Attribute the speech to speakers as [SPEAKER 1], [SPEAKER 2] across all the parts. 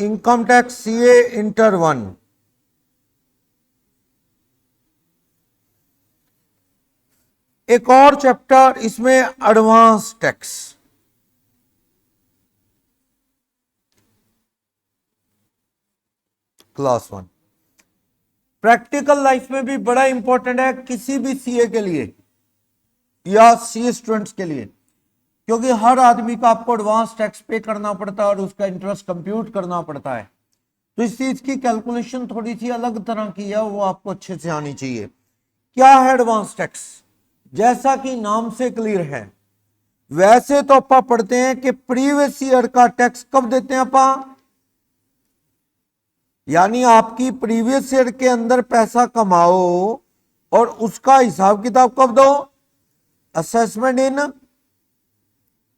[SPEAKER 1] Income tax CA inter 1। एक और chapter इसमें advance tax. Class 1 practical life में भी बड़ा इंपॉर्टेंट है किसी भी सीए के लिए या सीए स्टूडेंट्स के लिए, क्योंकि हर आदमी का आपको एडवांस टैक्स पे करना पड़ता है और उसका इंटरेस्ट कंप्यूट करना पड़ता है। तो इस चीज की कैलकुलेशन थोड़ी सी अलग तरह की है, वो आपको अच्छे से आनी चाहिए। क्या है एडवांस टैक्स? जैसा कि नाम से क्लियर है, वैसे तो अपा पढ़ते हैं कि प्रीवियस ईयर का टैक्स कब देते हैं अपा, यानी आपकी प्रीवियस ईयर के अंदर पैसा कमाओ और उसका हिसाब किताब कब दो, assessment in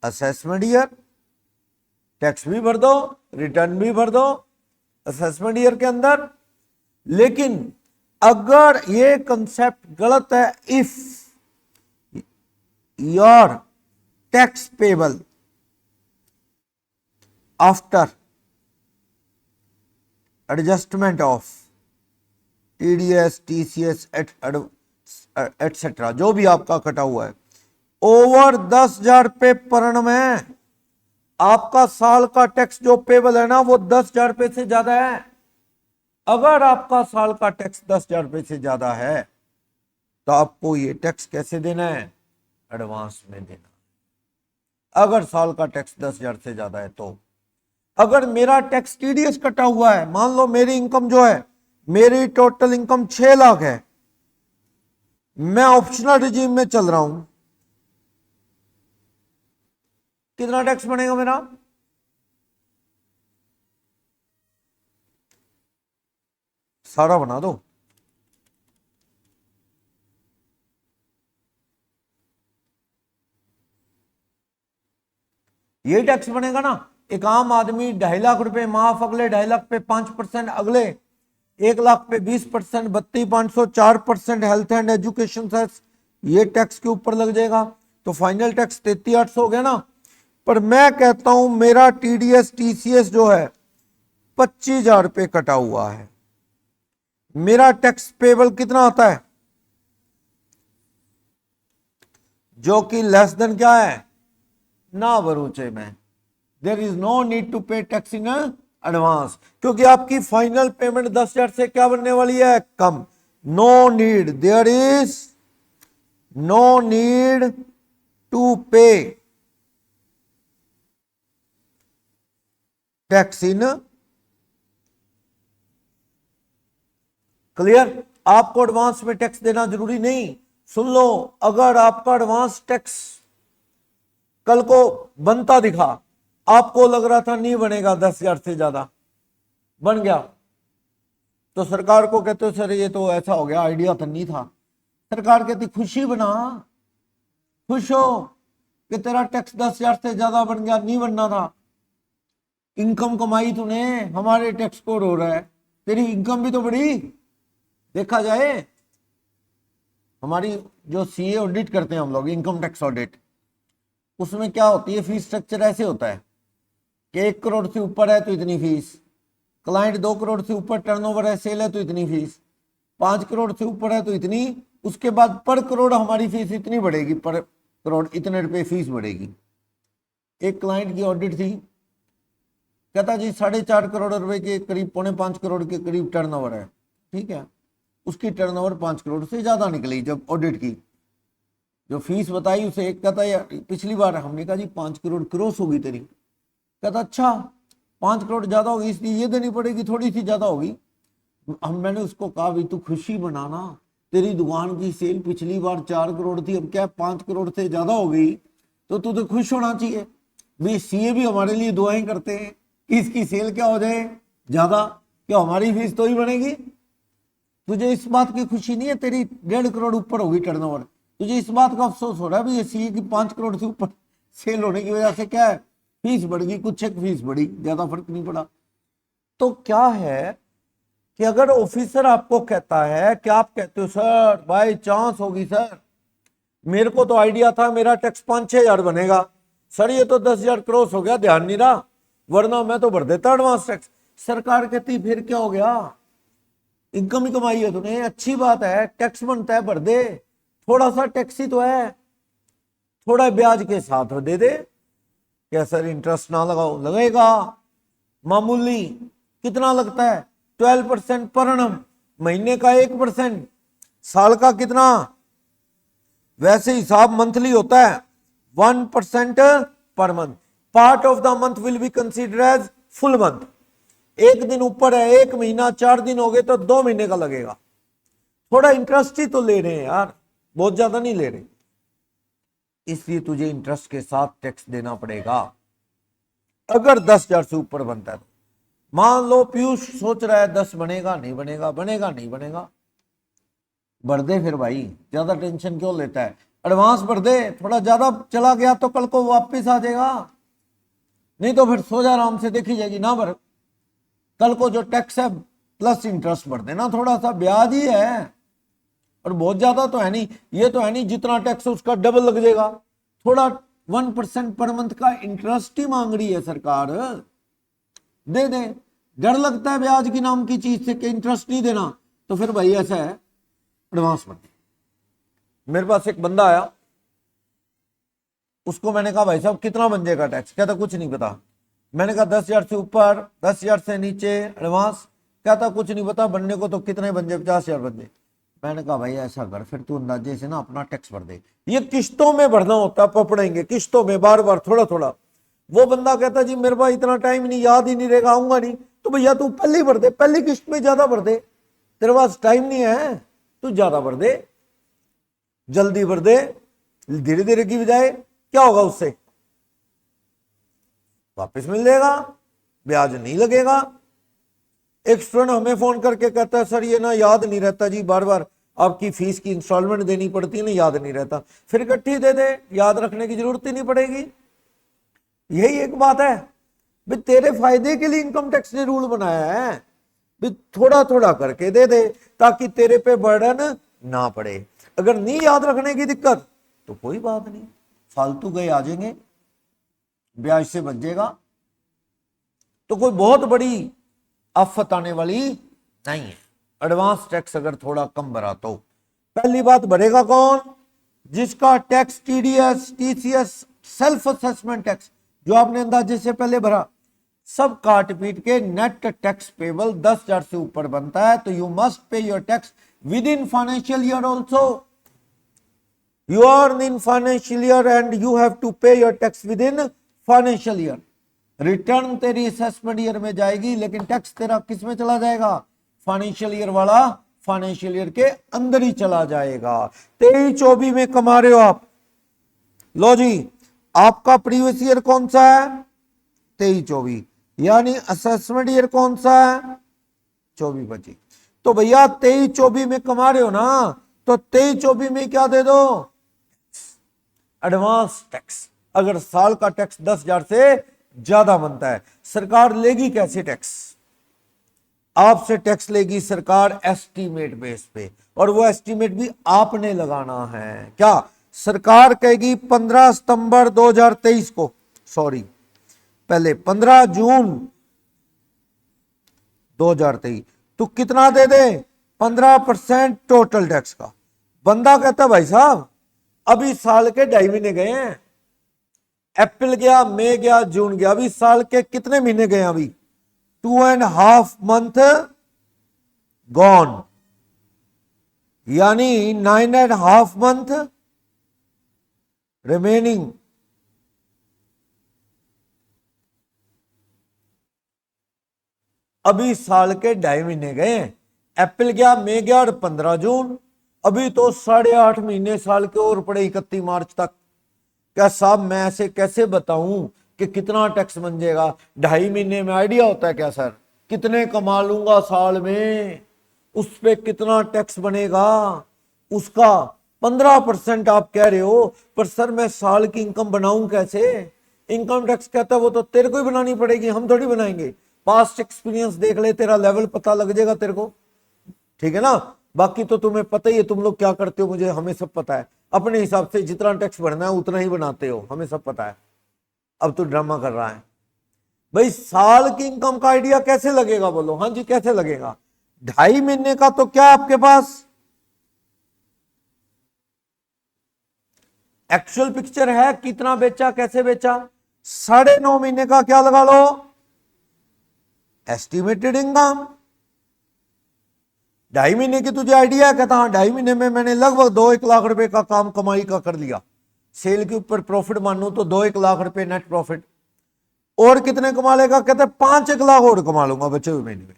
[SPEAKER 1] assessment year, tax भी भर दो रिटर्न भी भर दो असेसमेंट ईयर के अंदर। लेकिन अगर ये कंसेप्ट गलत है, if your tax payable after adjustment of TDS TCS etcetera, जो भी आपका कटा हुआ है, ओवर 10,000 रुपये पर annum है, आपका साल का टैक्स जो पेबल है ना वो 10,000 रुपये से ज्यादा है। अगर आपका साल का टैक्स 10,000 रुपये से ज्यादा है तो आपको ये टैक्स कैसे देना है, एडवांस में देना। अगर साल का टैक्स 10,000 से ज्यादा है तो, अगर मेरा टैक्स टीडीएस कटा हुआ है, मान लो मेरी इनकम जो है, मेरी टोटल इनकम 6 लाख है, मैं ऑप्शनल रिजीम में चल रहा हूं, कितना टैक्स बनेगा मेरा, सारा बना दो। ये टैक्स बनेगा ना। एक आम आदमी 2.5 लाख रुपए माफ, अगले 2.5 लाख पे 5%, अगले 1 लाख पे 20%, 32,500 4% हेल्थ एंड एजुकेशन सेस, ये टैक्स के ऊपर लग जाएगा, तो फाइनल टैक्स 33,800 हो गया ना। पर मैं कहता हूं मेरा टीडीएस टीसीएस जो है 25,000 रुपये कटा हुआ है, मेरा टैक्स पेबल कितना आता है, जो कि लेस देन क्या है, ना बरूचे में। There is no need to pay tax in advance, क्योंकि आपकी फाइनल पेमेंट 10,000 से क्या बनने वाली है, कम। No need, there is no need to pay tax in. Clear? आपको एडवांस में टैक्स देना जरूरी नहीं। सुन लो, अगर आपका एडवांस टैक्स कल को बनता दिखा, आपको लग रहा था नहीं बनेगा, 10,000 से ज्यादा बन गया, तो सरकार को कहते हो सर ये तो ऐसा हो गया, आइडिया तो नहीं था। सरकार कहती खुशी बना, खुश हो कि तेरा टैक्स 10,000 से ज्यादा बन गया, नहीं बनना था। इनकम कमाई तूने, हमारे टैक्स कोड हो रहा है, तेरी इनकम भी तो बढ़ी। देखा जाए, हमारी जो सीए ऑडिट करते हैं हम लोग, इनकम टैक्स ऑडिट, उसमें क्या होती है, फीस स्ट्रक्चर ऐसे होता है कि 1 करोड़ से ऊपर है तो इतनी फीस, क्लाइंट 2 करोड़ से ऊपर टर्नओवर है, सेल है तो इतनी फीस, 5 करोड़ से ऊपर है तो इतनी, उसके बाद पर करोड़ हमारी फीस इतनी बढ़ेगी, पर करोड़ इतने रुपए फीस बढ़ेगी। एक क्लाइंट की ऑडिट थी, कहता जी 4.5 करोड़ रुपए के करीब, 4.5 करोड़ के करीब टर्नओवर है, ठीक है, उसकी टर्नओवर 5 करोड़ से ज्यादा निकली। जब ऑडिट की, जो फीस बताई उसे एक कहता यार पिछली बार, हमने कहा जी 5 करोड़ क्रॉस होगी तेरी, कहता अच्छा 5 करोड़ ज्यादा होगी इसलिए ये देनी पड़ेगी, थोड़ी सी ज्यादा होगी। हम मैंने उसको कहा भाई तू खुशी बनाना, तेरी दुकान की सेल पिछली बार 4 करोड़ थी, अब क्या 5 करोड़ से ज्यादा हो गई, तो तू तो खुश होना चाहिए। भाई सीए भी हमारे लिए दुआएं करते हैं कि इसकी सेल क्या हो जाए ज्यादा, क्या हमारी फीस तो ही बनेगी। तुझे इस बात की खुशी नहीं है तेरी 1.5 करोड़ ऊपर होगी टर्नओवर, तुझे इस बात का अफसोस हो रहा है भी ये सीए की 5 करोड़ से ऊपर सेल होने की वजह से क्या है, फीस बढ़ गई, कुछ एक फीस बढ़ी, ज्यादा फर्क नहीं पड़ा। तो क्या है कि अगर ऑफिसर आपको कहता है कि आप कहते हो सर बाई चांस होगी सर, मेरे को तो आइडिया था मेरा टैक्स 5-6 हजार बनेगा, सर ये तो 10,000 क्रॉस हो गया, ध्यान नहीं रहा, वरना मैं तो भर देता एडवांस टैक्स। सरकार कहती फिर क्या हो गया, इनकम ही कमाई है तूने, अच्छी बात है, टैक्स बनता है भर दे, थोड़ा सा टैक्स ही तो है, थोड़ा ब्याज के साथ दे दे। क्या सर इंटरेस्ट ना लगाओ, लगेगा मामूली, कितना लगता है 12% पर annum, महीने का 1%, साल का कितना, वैसे हिसाब मंथली होता है 1% per month, part of the month will be consider as full month. एक दिन ऊपर है, एक महीना 4 दिन हो गए तो 2 महीने का लगेगा। थोड़ा इंटरेस्ट ही तो ले रहे हैं यार, बहुत ज्यादा नहीं ले रहे, इसलिए तुझे इंटरेस्ट के साथ टैक्स देना पड़ेगा अगर 10,000 से ऊपर बनता है तो। मान लो पीयूष सोच रहा है 10 बनेगा नहीं बनेगा, बनेगा नहीं बनेगा, भर दे फिर भाई, ज्यादा टेंशन क्यों लेता है, एडवांस भर दे, थोड़ा ज्यादा चला गया तो कल को वापस आ जाएगा, नहीं तो फिर सो जा आराम से, देखी जाएगी ना भर, कल को जो टैक्स है प्लस इंटरेस्ट भर देना, थोड़ा सा ब्याज ही है और बहुत ज्यादा तो है नहीं, ये तो है नहीं जितना टैक्स उसका डबल लग जाएगा, थोड़ा 1% पर मंथ का इंटरेस्ट ही मांग रही है सरकार, दे दे। डर लगता है ब्याज की नाम की चीज से कि इंटरेस्ट नहीं देना, तो फिर भाई ऐसा है एडवांस मत। मेरे पास एक बंदा आया, उसको मैंने कहा भाई साहब कितना बन जाएगा टैक्स, कहता कुछ नहीं पता। मैंने कहा 10,000 से ऊपर, 10,000 से नीचे एडवांस, कहता कुछ नहीं पता, बनने को तो कितने बन जाए, 50,000 बन जाए। मैंने कहा भाई ऐसा कर, फिर तू अंदाजे से ना अपना टैक्स भर दे, ये किश्तों में भरना होता है, पकड़ेंगे किश्तों में बार बार थोड़ा थोड़ा। वो बंदा कहता जी मेरे पास इतना टाइम नहीं, याद ही नहीं रहेगा, आऊंगा नहीं, तो भैया तू पहले ही भर दे, पहली किश्त में ज्यादा भर दे, तेरे पास टाइम नहीं है, तू ज्यादा भर दे, जल्दी भर दे, धीरे धीरे की बजाय क्या होगा, उससे वापस मिल जाएगा, ब्याज नहीं लगेगा। एक स्टूडेंट हमें फोन करके कहता है सर ये ना याद नहीं रहता जी, बार बार आपकी फीस की इंस्टॉलमेंट देनी पड़ती है ना, याद नहीं रहता, फिर इकट्ठी दे दे, याद रखने की जरूरत ही नहीं पड़ेगी। यही एक बात है भाई, तेरे फायदे के लिए इनकम टैक्स ने रूल बनाया है भाई, थोड़ा थोड़ा करके दे दे ताकि तेरे पे बर्डन ना पड़े। अगर नहीं याद रखने की दिक्कत तो कोई बात नहीं, फालतू गए आ जाएंगे, ब्याज से बच जाएगा, तो कोई बहुत बड़ी आफत आने वाली नहीं है। एडवांस टैक्स अगर थोड़ा कम भरा तो पहली बात भरेगा कौन, जिसका tax TDS, TCS, self assessment tax जो आपने अंदाजे से पहले भरा, सब काट पीट के नेट टैक्स पेबल 10,000 से ऊपर बनता है, तो you must pay your tax with in financial year also. You earn in financial year and you have to pay your tax within financial year. Return तेरी असेसमेंट ईयर में जाएगी, लेकिन tax तेरा किस में चला जाएगा, फाइनेंशियल ईयर वाला फाइनेंशियल ईयर के अंदर ही चला जाएगा। 23-24 में कमा रहे हो आप, लो जी आपका प्रीवियस ईयर कौन सा है, 23-24, यानी असेसमेंट ईयर कौन सा है, 24-25। तो भैया 23-24 में कमा रहे हो ना, तो 23-24 में क्या दे दो, एडवांस टैक्स। अगर साल का टैक्स 10,000 से ज्यादा बनता है, सरकार लेगी कैसे टैक्स, आपसे टैक्स लेगी सरकार एस्टीमेट बेस पे, और वो एस्टीमेट भी आपने लगाना है। क्या सरकार कहेगी 15 सितंबर 2023 को, सॉरी पहले 15 जून 2023, तो कितना दे दे, 15% टोटल टैक्स का। बंदा कहता भाई साहब अभी साल के 2.5 महीने गए हैं, अप्रैल गया, मई गया, जून गया, अभी साल के कितने महीने गए, अभी 2.5 मंथ गॉन, यानी 9.5 मंथ रिमेनिंग। अभी साल के 2.5 महीने गए, अप्रैल गया, मई गया और 15 जून, अभी तो 8.5 महीने साल के और पड़े 31 मार्च तक। क्या साहब मैं ऐसे कैसे बताऊं कि कितना टैक्स बन जाएगा, 2.5 महीने में आइडिया होता है क्या सर, कितने कमा लूंगा साल में, उस पे कितना टैक्स बनेगा, उसका 15% आप कह रहे हो, पर सर मैं साल की इनकम बनाऊं कैसे, इनकम टैक्स कहता है वो तो तेरे को ही बनानी पड़ेगी, हम थोड़ी बनाएंगे, पास्ट एक्सपीरियंस देख ले, तेरा लेवल पता लग जाएगा तेरे को, ठीक है ना। बाकी तो तुम्हें पता ही है तुम लोग क्या करते हो, मुझे हमें सब पता है, अपने हिसाब से जितना टैक्स भरना है उतना ही बनाते हो, हमें सब पता है। अब तो ड्रामा कर रहा है, भाई साल की इनकम का आइडिया कैसे लगेगा, बोलो हाँ जी कैसे लगेगा। 2.5 महीने का तो क्या आपके पास एक्चुअल पिक्चर है, कितना बेचा कैसे बेचा। 9.5 महीने का क्या लगा लो, एस्टिमेटेड इनकम। 2.5 महीने की तुझे आइडिया है, कहता हाँ 2.5 महीने में मैंने लगभग 2-1 लाख रुपए का काम कमाई का कर लिया। सेल के ऊपर प्रॉफिट मानू तो 2-1 लाख रुपए नेट प्रॉफिट। और कितने कमा लेगा, कहते 5-1 लाख और कमा लूंगा बचे हुए महीने में।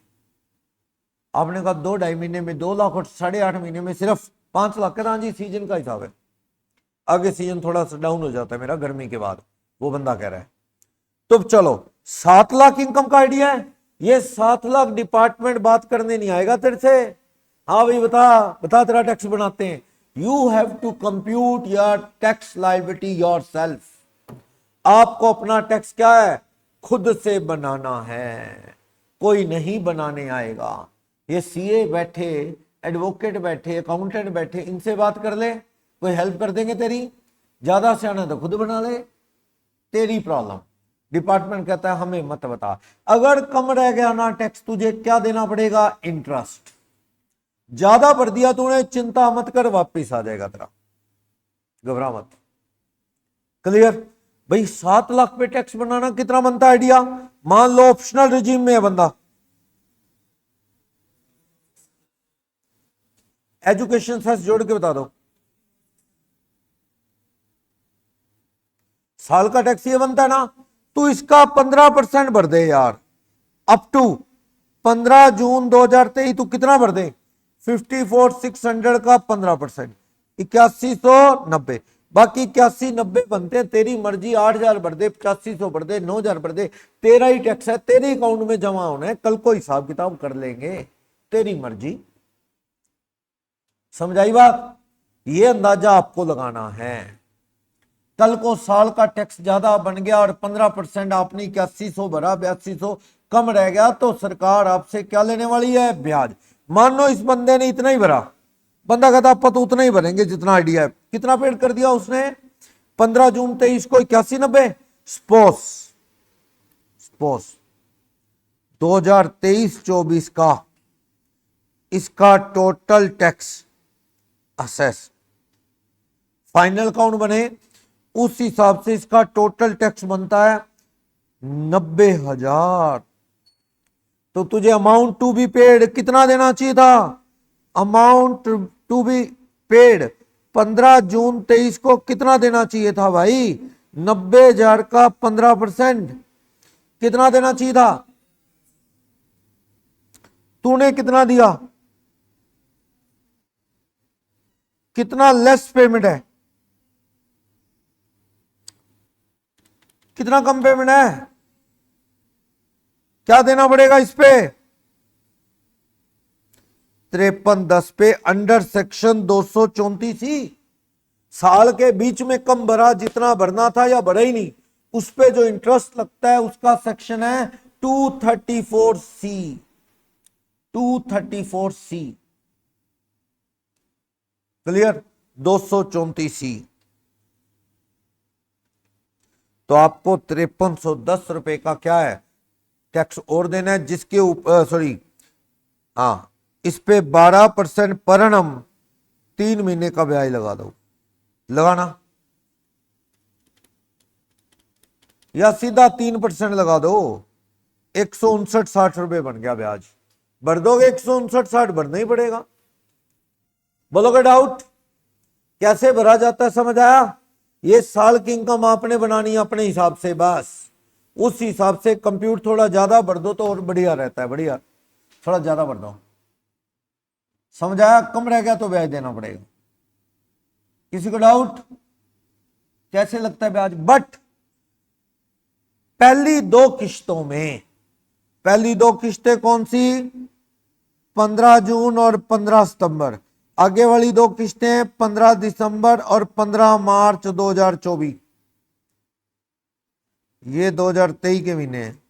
[SPEAKER 1] आपने कहा 2-2.5 महीने में 2 लाख और 8.5 महीने में सिर्फ 5 लाख। कहता हाँ जी सीजन का हिसाब है, आगे सीजन थोड़ा सा डाउन हो जाता है मेरा गर्मी के बाद, वो बंदा कह रहा है। तो चलो 7 लाख इनकम का आइडिया है। ये 7 लाख डिपार्टमेंट बात करने नहीं आएगा तेरे से। हाँ भाई बता बता तेरा टैक्स बनाते हैं। You have to compute your tax liability yourself. आपको अपना टैक्स क्या है, खुद से बनाना है, कोई नहीं बनाने आएगा। ये सीए बैठे, एडवोकेट बैठे, अकाउंटेंट बैठे, इनसे बात कर ले, कोई हेल्प कर देंगे तेरी। ज्यादा सियाना तो खुद बना ले, तेरी प्रॉब्लम। डिपार्टमेंट कहता है हमें मत बता। अगर कम रह गया ना टैक्स, तुझे क्या देना पड़ेगा, इंटरेस्ट। ज्यादा भर दिया तूने, चिंता मत कर, वापिस आ जाएगा तेरा, घबरा मत। क्लियर भाई। 7 लाख पे टैक्स बनाना कितना बनता है आइडिया। मान लो ऑप्शनल रिजीम में है बंदा, एजुकेशन सेस जोड़ के बता दो। साल का टैक्स ये बनता है ना, तू इसका 15% भर दे यार। अप टू 15 जून 2023 तू कितना भर दे, 54,600 का 15%, 8190। बाकी 8190 बनते हैं, तेरी मर्जी। 8,000 भर दे, 8500 भर दे, 9,000 भर दे, तेरा ही टैक्स है, तेरे अकाउंट में जमा होना है। कल को हिसाब किताब कर लेंगे, तेरी मर्जी। समझाई बात। ये अंदाजा आपको लगाना है। कल को साल का टैक्स ज्यादा बन गया और 15% आपने 8100 भरा, 8200 कम रह गया, तो सरकार आपसे क्या लेने वाली है, ब्याज। मान लो इस बंदे ने इतना ही भरा, बंदा कहता आप तो उतना ही भरेंगे जितना आइडिया है। कितना पेड कर दिया उसने, 15 जून 23 को 8190। स्पोस स्पोस 2023-24 का इसका total tax assess final account बने, उस हिसाब से इसका टोटल टैक्स बनता है 90,000। तो तुझे अमाउंट टू बी पेड कितना देना चाहिए था, अमाउंट टू बी पेड 15 जून 23 को कितना देना चाहिए था भाई, 90,000 का 15% कितना देना चाहिए था। तूने कितना दिया, कितना लेस पेमेंट है, कितना कम पेमेंट है, क्या देना पड़ेगा इस पे, 5310 पे अंडर सेक्शन 234। साल के बीच में कम भरा, जितना भरना था या भरा ही नहीं, उस पे जो इंटरेस्ट लगता है उसका सेक्शन है 234C। 234C clear, 234C। तो आपको 5310 रुपए का क्या है, टैक्स और देना है, जिसके ऊपर सॉरी हाँ इस पे 12% पर एनम 3 महीने का ब्याज लगा दो, लगाना, या सीधा 3% लगा दो। 159-60 रुपए बन गया ब्याज, भर दोगे 159-60 भरना ही पड़ेगा। बोलोगे डाउट कैसे भरा जाता है, समझ आया। ये साल की इनकम आपने बनानी है अपने हिसाब से, बस उस हिसाब से कंप्यूट थोड़ा ज्यादा भर दो तो और बढ़िया रहता है, बढ़िया थोड़ा ज्यादा भर दो। समझ आया, कम रह गया तो ब्याज देना पड़ेगा। किसी को डाउट कैसे लगता है ब्याज। बट पहली 2 किश्तों में, पहली 2 किश्तें कौन सी, 15 जून और 15 सितंबर। आगे वाली 2 किश्तें 15 दिसंबर और 15 मार्च 2024। ये 2023 के महीने हैं।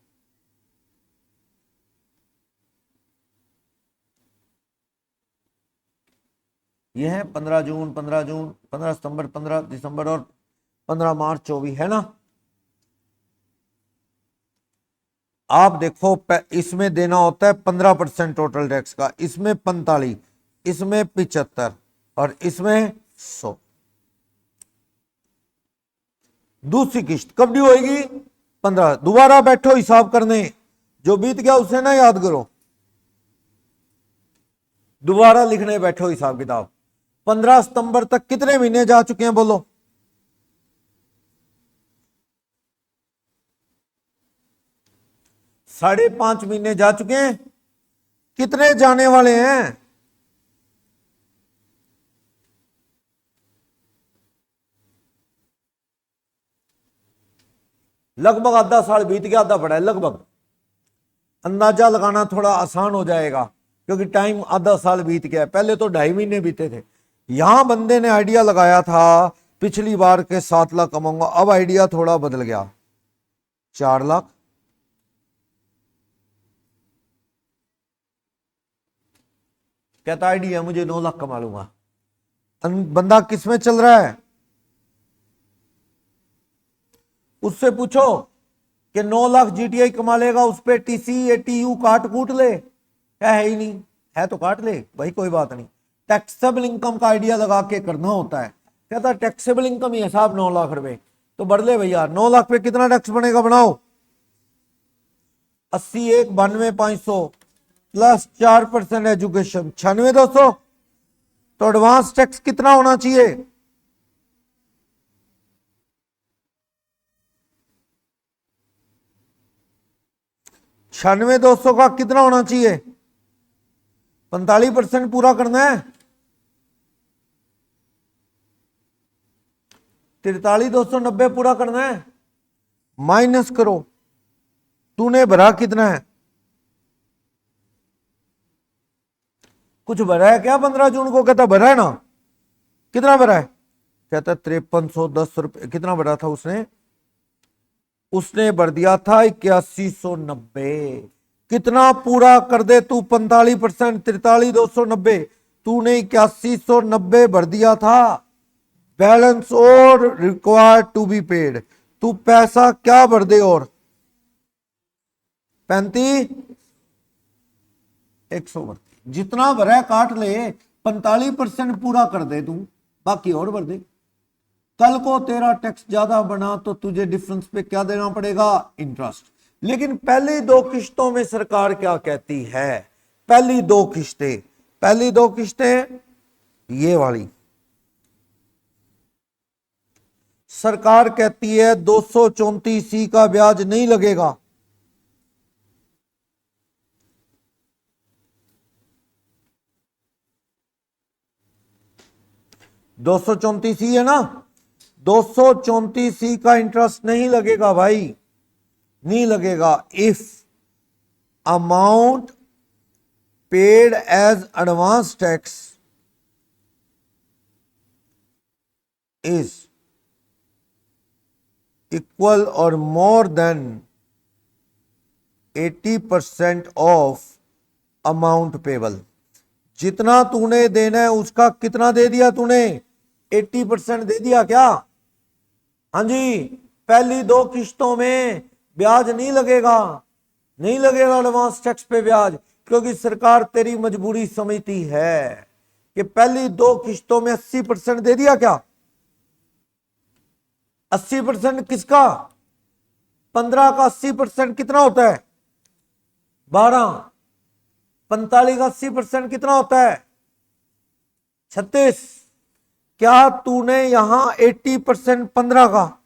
[SPEAKER 1] ये है 15 जून, 15 सितंबर, 15 दिसंबर और 15 मार्च 24, है ना। आप देखो इसमें देना होता है 15% टोटल टैक्स का, इसमें 45, इसमें 75 और इसमें 100। दूसरी किश्त कब ड्यू होगी? 15। दोबारा बैठो हिसाब करने, जो बीत गया उसे ना याद करो, दोबारा लिखने बैठो हिसाब किताब। 15 सितंबर तक कितने महीने जा चुके हैं बोलो? 5.5 महीने जा चुके हैं। कितने जाने वाले हैं? लगभग आधा साल बीत गया, आधा पड़ा है लगभग। अंदाजा लगाना थोड़ा आसान हो जाएगा क्योंकि टाइम आधा साल बीत गया है। पहले तो 2.5 महीने बीते थे। यहां बंदे ने आइडिया लगाया था पिछली बार के 7 लाख कमाऊंगा, अब आइडिया थोड़ा बदल गया, 4 लाख। कहता आइडिया मुझे 9 लाख कमा लूंगा। बंदा किस में चल रहा है? उससे पूछो कि 9 लाख जीटीआई कमा लेगा, उस पर टीसी एटीयू काट कूट ले, क्या है ही नहीं, है तो काट ले भाई, कोई बात नहीं। टैक्सेबल इनकम का आइडिया लगा के करना होता है। कहता टैक्सेबल इनकम ही है साहब 9 लाख रुपए, तो बढ़ ले भैया। 9 लाख पे कितना टैक्स बनेगा? बनाओ। 80 1 92,500 प्लस 4% एजुकेशन 96,200, तो एडवांस टैक्स कितना होना चाहिए? 96,200 का कितना होना चाहिए? 45% पूरा करना है। 43,290 पूरा करना है। माइनस करो, तूने भरा कितना है? कुछ भरा है क्या? 15 जून को कहता भरा है ना। कितना भरा है? कहता 5310 रुपए। कितना भरा था उसने? उसने भर दिया था 8190। कितना पूरा कर दे तू? 45%, 43,290। तूने 8190 भर दिया था। बैलेंस और रिक्वायर्ड टू बी पेड, तू पैसा क्या भर दे? और 35 100 भर दे। जितना भरा काट ले, 45% पूरा कर दे तू, बाकी और भर दे। कल को तेरा टैक्स ज्यादा बना तो तुझे डिफरेंस पे क्या देना पड़ेगा? इंटरेस्ट। लेकिन पहली 2 किश्तों में सरकार क्या कहती है? पहली 2 किश्तें, पहली 2 किश्तें ये वाली, सरकार कहती है 234C का ब्याज नहीं लगेगा। दो सौ चौंतीस है ना, 234C का इंटरेस्ट नहीं लगेगा भाई, नहीं लगेगा। If amount paid as advance tax is equal और more than 80% of amount payable. जितना तूने देना है उसका कितना दे दिया तूने? 80% दे दिया क्या? हाँ जी। पहली 2 किश्तों में ब्याज नहीं लगेगा, नहीं लगेगा एडवांस टैक्स पे ब्याज, क्योंकि सरकार तेरी मजबूरी समझती है कि पहली 2 किश्तों में 80% दे दिया क्या? 80% किसका? 15 का 80% कितना होता है? 12। 45 का 80% कितना होता है? 36। क्या तूने यहां 80% 15 का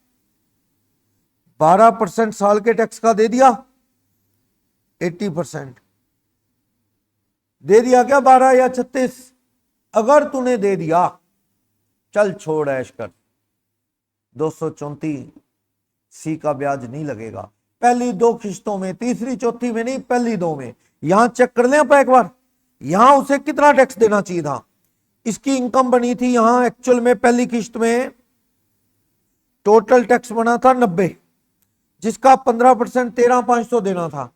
[SPEAKER 1] 12% साल के टैक्स का दे दिया? 80% दे दिया क्या? 12 या 36? अगर तूने दे दिया, चल छोड़ ऐश कर, 234C का ब्याज नहीं लगेगा पहली 2 किश्तों में, तीसरी चौथी में नहीं, पहली 2 में। यहां चेक कर लें आप एक बार, यहां उसे कितना टैक्स देना चाहिए था? इसकी इनकम बनी थी यहां एक्चुअल में पहली किश्त में टोटल टैक्स बना था 90, जिसका 15% 13,500 देना था।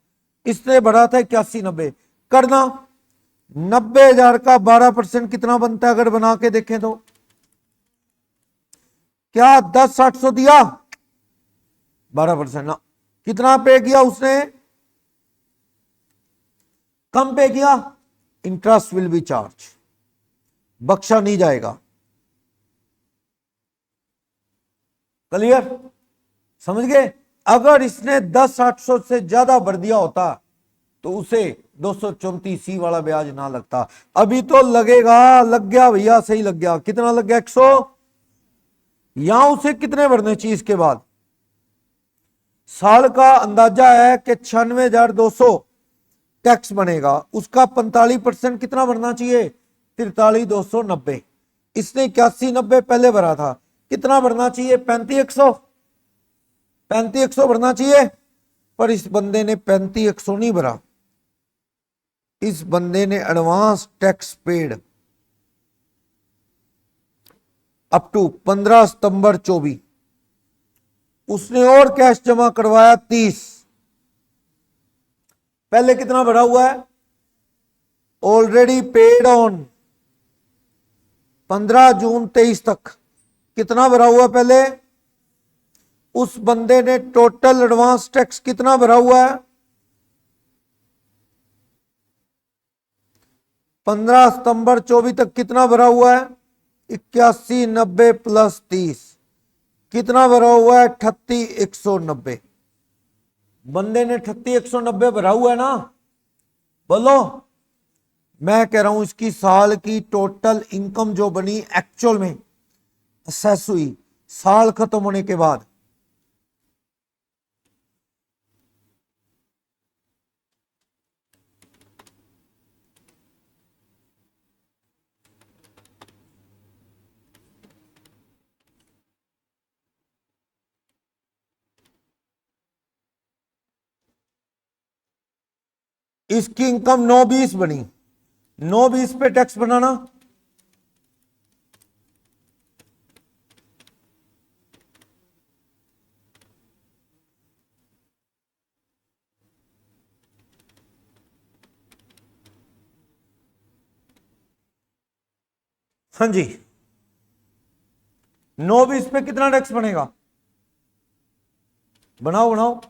[SPEAKER 1] इसने बढ़ा था 8190। करना 90,000 का 12% कितना बनता है? अगर बना के देखें तो क्या 10,800 दिया? 12% ना, कितना पे किया उसने? कम पे किया, इंटरेस्ट विल बी चार्ज, बख्शा नहीं जाएगा। क्लियर, समझ गए। अगर इसने 10,800 से ज्यादा भर दिया होता तो उसे 234C वाला ब्याज ना लगता। अभी तो लगेगा, लग गया भैया, सही लग गया। कितना लग गया? 100। यहां उसे कितने भरने चाहिए इसके बाद? साल का अंदाजा है कि 96,200 टैक्स बनेगा, उसका 45% कितना भरना चाहिए? 43,290। इसने 81,90 पहले भरा था, कितना भरना चाहिए? 35,100। 35,100 भरना चाहिए, पर इस बंदे ने 35,100 नहीं भरा। इस बंदे ने advance tax paid up to 15 सितंबर 24। उसने और कैश जमा करवाया 30। पहले कितना भरा हुआ है? ऑलरेडी पेड ऑन 15 जून 23 तक। कितना भरा हुआ पहले? उस बंदे ने टोटल एडवांस टैक्स कितना भरा हुआ है? 15 सितंबर 24 तक कितना भरा हुआ है? 81,90 प्लस 30 कितना भरा हुआ है? 38,190। बंदे ने 38,190 भरा हुआ है ना? बोलो। मैं कह रहा हूं इसकी साल की टोटल इनकम जो बनी एक्चुअल में असेस हुई साल खत्म होने के बाद, इसकी इनकम 920 बनी। 920 पे टैक्स बनाना, हाँ जी। 920 पे कितना टैक्स बनेगा? बनाओ बनाओ।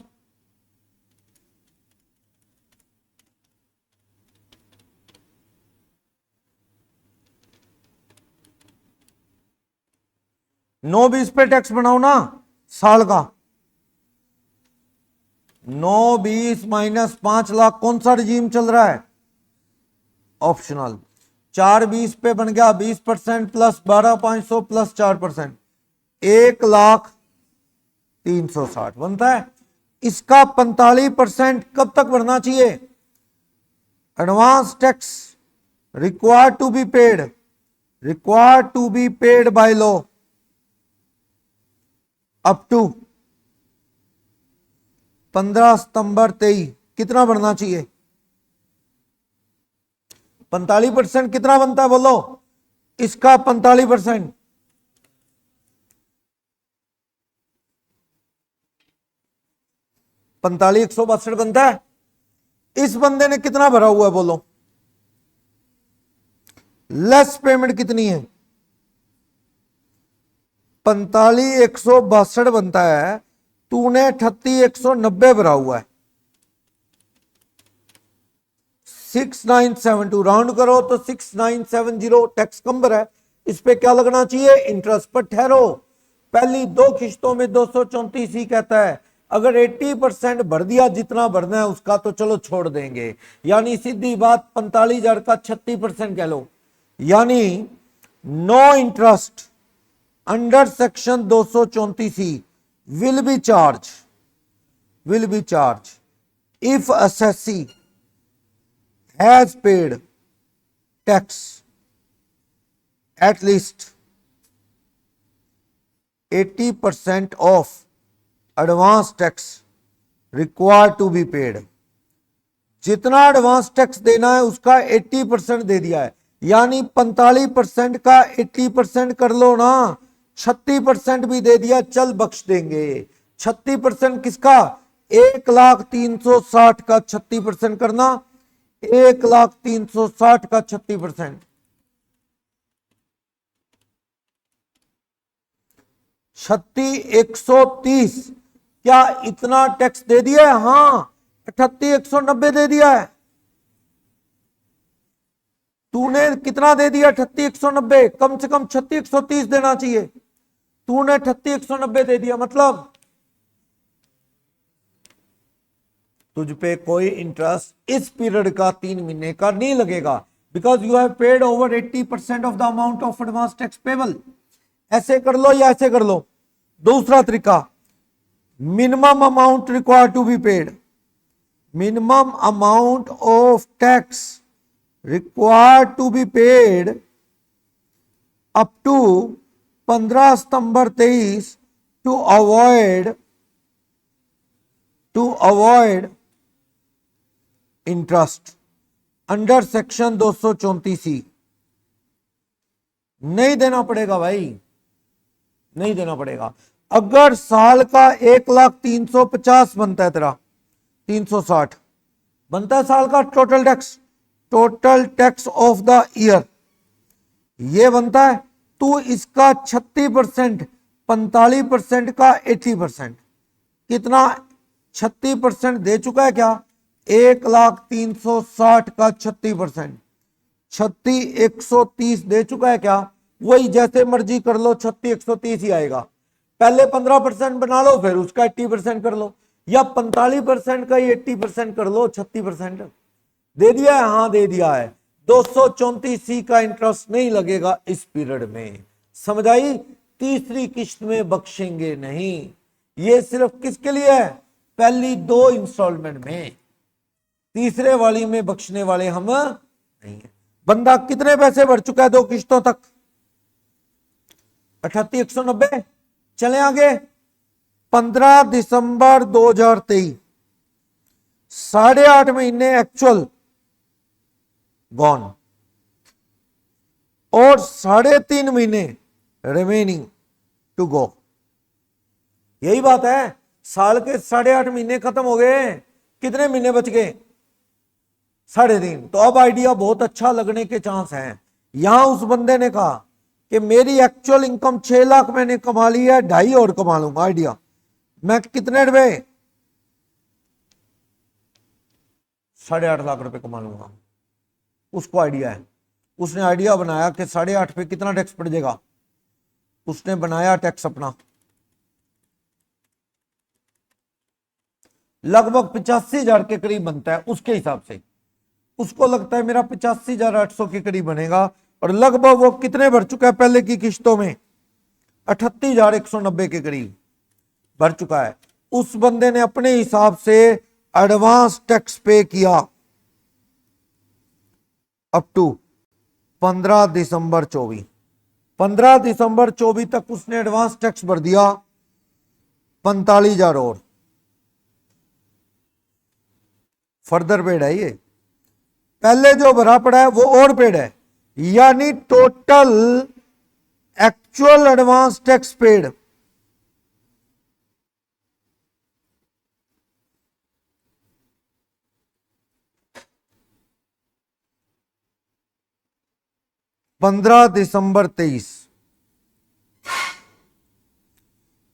[SPEAKER 1] नौ बीस पे टैक्स बनाओ ना साल का। 920 माइनस 5,00,000 कौन सा रिजीम चल रहा है? ऑप्शनल। 420 पे बन गया 20% प्लस 12,500 प्लस 4%, 1,03,60 बनता है। इसका 45% कब तक भरना चाहिए? Advance tax required to be paid by law up to 15 सितंबर 23 कितना भरना चाहिए? 45% कितना बनता है बोलो? इसका 45% 45,162 बनता है। इस बंदे ने कितना भरा हुआ है बोलो? लेस पेमेंट कितनी है? 45,162 बनता है, तूने 38,190 भरा हुआ है। 6972 राउंड करो तो 6970 टैक्स कम भरा है। इस पे क्या लगना चाहिए? इंटरेस्ट पर। ठहरो, पहली 2 किश्तों में 234 ही कहता है। अगर 80% भर दिया जितना भरना है उसका तो चलो छोड़ देंगे, यानी सीधी बात 45,000 का 36% कह लो, यानी no interest under section 234C will be charged if assessee has paid tax at least 80% of advance tax required to be paid। जितना एडवांस टैक्स देना है उसका 80% दे दिया है, यानी 45% का 80% कर लो ना, 36% भी दे दिया, चल बख्श देंगे। 36% किसका? 1,03,60 का 36% करना, 1,03,60 का 36%, 36,130। क्या इतना टैक्स दे दिया है? हाँ, 38,190 दे दिया है। तूने कितना दे दिया 38,190, कम से कम 36,130 देना चाहिए, तूने 38,190 दे दिया, मतलब तुझ पे कोई इंटरेस्ट इस पीरियड का 3 महीने का नहीं लगेगा, because you have paid over 80% of the amount of advance tax payable. ऐसे कर लो या ऐसे कर लो। दूसरा तरीका, minimum amount required to be paid, minimum amount of tax required to be paid up to 15 सितंबर 23 to avoid interest under section 234C। नहीं देना पड़ेगा भाई, नहीं देना पड़ेगा। अगर साल का 1,03,50 बनता है, तेरा 360 बनता है साल का total tax, total tax of the year ये बनता है, तू इसका 36%, 45% का 80%, कितना 36% दे चुका है क्या, 1,03,60 का 36%, 36,130 दे चुका है क्या, वही जैसे मर्जी कर लो, 36,130 ही आएगा। पहले 15% बना लो, फिर उसका 80% कर लो, या 45% का ही 80% कर लो, 36% दे दिया है, हाँ दे दिया है। 234C का इंटरेस्ट नहीं लगेगा इस पीरियड में, समझ आई। तीसरी किश्त में बख्शेंगे नहीं, ये सिर्फ किसके लिए है, पहली 2 इंस्टॉलमेंट में, तीसरे वाली में बख्शने वाले हम नहीं है। बंदा कितने पैसे भर चुका है 2 किश्तों तक, 38,190। चले आगे, 15 दिसंबर 2023, 8.5 महीने एक्चुअल गॉन, और 3.5 महीने रिमेनिंग टू गो। यही बात है, साल के 8.5 महीने खत्म हो गए, कितने महीने बच गए, 3.5। तो अब आइडिया बहुत अच्छा लगने के चांस हैं। यहां उस बंदे ने कहा कि मेरी एक्चुअल इनकम 6 लाख मैंने कमा ली है, 2.5 और कमा लूंगा। आइडिया, मैं कितने रुपए, 8.5 लाख रुपए कमा लूंगा। उसको आइडिया है, उसने आइडिया बनाया कि 8.5 पे कितना टैक्स पड़ जाएगा, उसने बनाया टैक्स अपना लगभग 85,000 के करीब बनता है, उसके हिसाब से उसको लगता है मेरा 85,800 के करीब बनेगा, और लगभग वो कितने भर चुका है पहले की किश्तों में, 38,190 के करीब भर चुका है। उस बंदे ने अपने हिसाब से एडवांस टैक्स पे किया अप टू 15 दिसंबर 24। 15 दिसंबर 24 तक उसने एडवांस टैक्स भर दिया 45,000 और फर्दर पेड है। ये पहले जो भरा पड़ा है वो और पेड है, यानी total actual advance tax paid 15 दिसंबर 23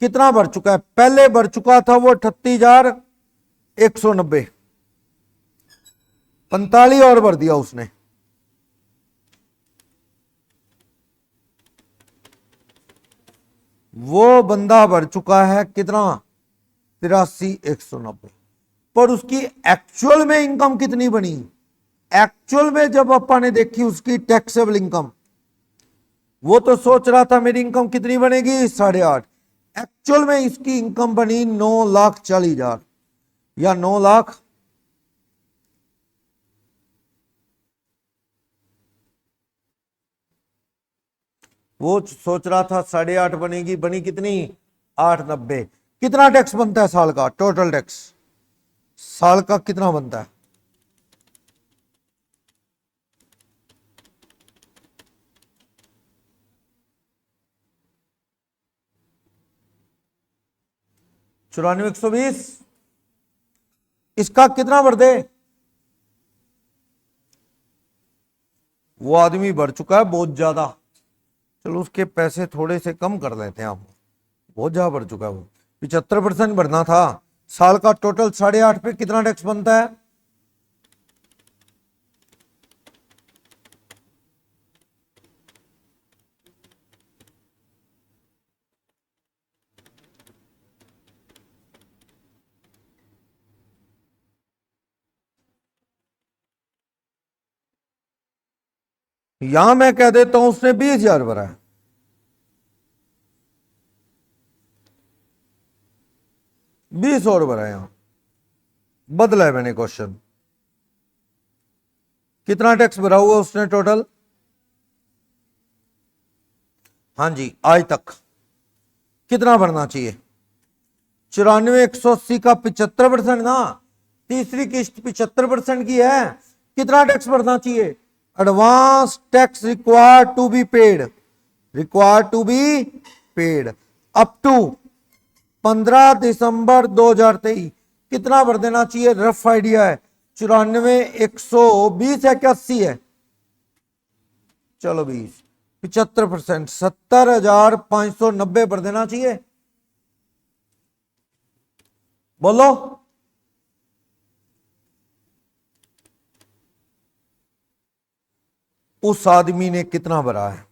[SPEAKER 1] कितना भर चुका है, पहले भर चुका था वो 38,190, 45 और भर दिया उसने, वो बंदा भर चुका है कितना 83,190। पर उसकी एक्चुअल में इनकम कितनी बनी, एक्चुअल में जब अपा ने देखी उसकी टैक्सेबल इनकम, वो तो सोच रहा था मेरी इनकम कितनी बनेगी 8.5, एक्चुअल में इसकी इनकम बनी 9,40,000 या 9 लाख, वो सोच रहा था 8.5 बनेगी, बनी कितनी 890। कितना टैक्स बनता है साल का, टोटल टैक्स साल का कितना बनता है, चौरानवे 120, इसका कितना भर दे, वो आदमी भर चुका है बहुत ज्यादा, चलो उसके पैसे थोड़े से कम कर लेते हैं आप, बहुत ज्यादा भर चुका है वो, 75% भरना था। साल का टोटल 8.5 पे कितना टैक्स बनता है, यहां मैं कह देता हूं उसने 20,000 भरा है, 20 और भरा है। यहां बदला है मैंने क्वेश्चन, कितना टैक्स भरा हुआ उसने टोटल? हाँ जी, आज तक कितना भरना चाहिए? 94,180 का 75% ना, तीसरी किस्त 75% की है, कितना टैक्स भरना चाहिए? Advance tax required to be paid, required to be paid up to 15 दिसंबर 2023 कितना भर देना चाहिए? रफ आइडिया है 94,120 है क्या 80 है? चलो 20, 75%, 70,590 भर देना चाहिए। बोलो उस आदमी ने कितना भरा है?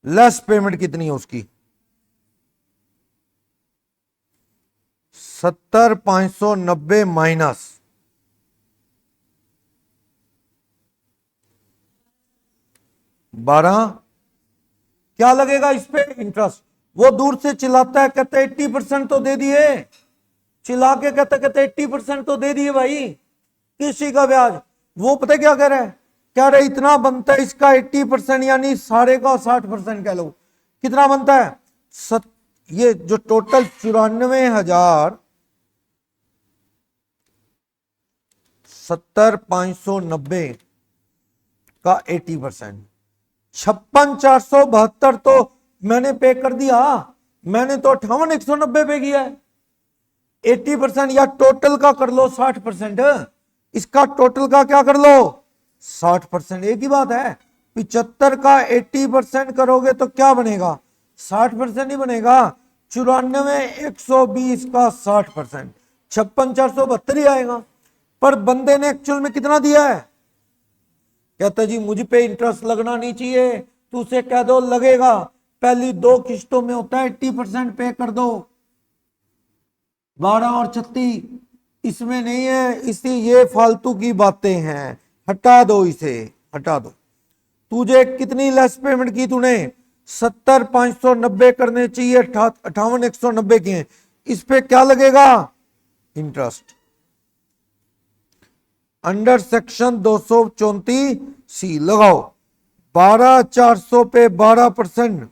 [SPEAKER 1] लेस पेमेंट कितनी है उसकी? 70,590 माइनस 12, क्या लगेगा इस पे? इंटरेस्ट। वो दूर से चिल्लाता है, कहते 80% तो दे दिए, चिल्ला के कहते कहते 80% तो दे दिए भाई, किसी का ब्याज। वो पता क्या कह रहा है? कह रहे इतना बनता है इसका 80%, यानी सारे का 60% कह लो। कितना बनता है? ये जो टोटल 94,000 70,590 का 80%, 56,472 तो मैंने पे कर दिया, मैंने तो 58,190 पे किया है। 80% या टोटल का कर लो 60%, इसका टोटल का क्या कर लो 60%, एक ही बात है। 75 का 80% करोगे तो क्या बनेगा? 60% ही बनेगा। 94,120 का 60%, 56,472 ही आएगा। पर बंदे ने एक्चुअल में कितना दिया है? कहता जी मुझ पे इंटरेस्ट लगना नहीं चाहिए, तो उसे कह दो लगेगा, पहली 2 किस्तों में होता है 80% पे कर दो, 12 और 36 इसमें नहीं है, इसी ये फालतू की बातें हैं, हटा दो इसे, हटा दो। तुझे कितनी लेस पेमेंट की तूने? 70,590 करने चाहिए, 58,190 के हैं, इस पे क्या लगेगा? इंटरेस्ट। अंडर सेक्शन 234C लगाओ, 12,400 पे 12%,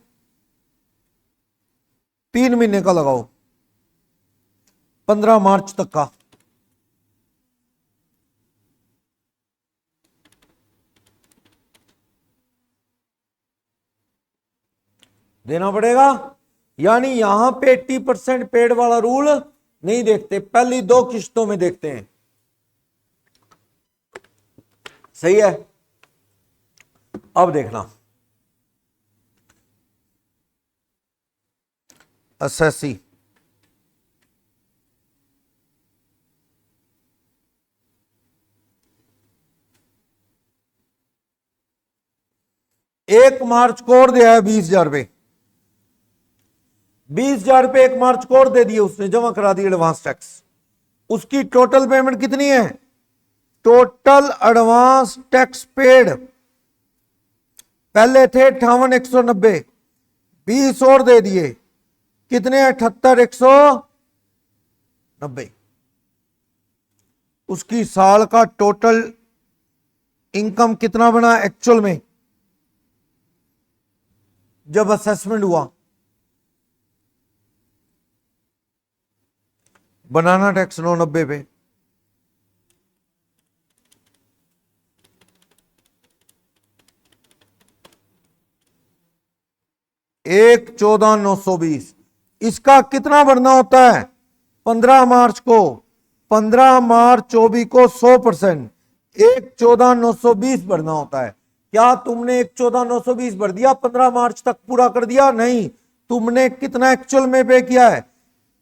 [SPEAKER 1] 3 महीने का लगाओ, 15 मार्च तक का। देना पड़ेगा। यानी यहां पे 80% पेड वाला रूल नहीं देखते, पहली 2 किस्तों में देखते हैं। सही है। अब देखना एसएससी, एक मार्च को और दिया है 20,000 रुपए, 20,000 रुपए 1 मार्च को और दे दिए उसने, जमा करा दी एडवांस टैक्स। उसकी टोटल पेमेंट कितनी है? टोटल एडवांस टैक्स पेड पहले थे 58,190, 20 और दे दिए, कितने? 78,190। उसकी साल का टोटल इनकम कितना बना एक्चुअल में जब असेसमेंट हुआ? बनाना टैक्स 990 पे, 1,14,920। इसका कितना भरना होता है? 15 मार्च को, 15 मार्च 24 को 100%, 1,14,920 भरना होता है। क्या तुमने 1,14,920 भर दिया? 15 मार्च तक पूरा कर दिया? नहीं, तुमने कितना एक्चुअल में पे किया है?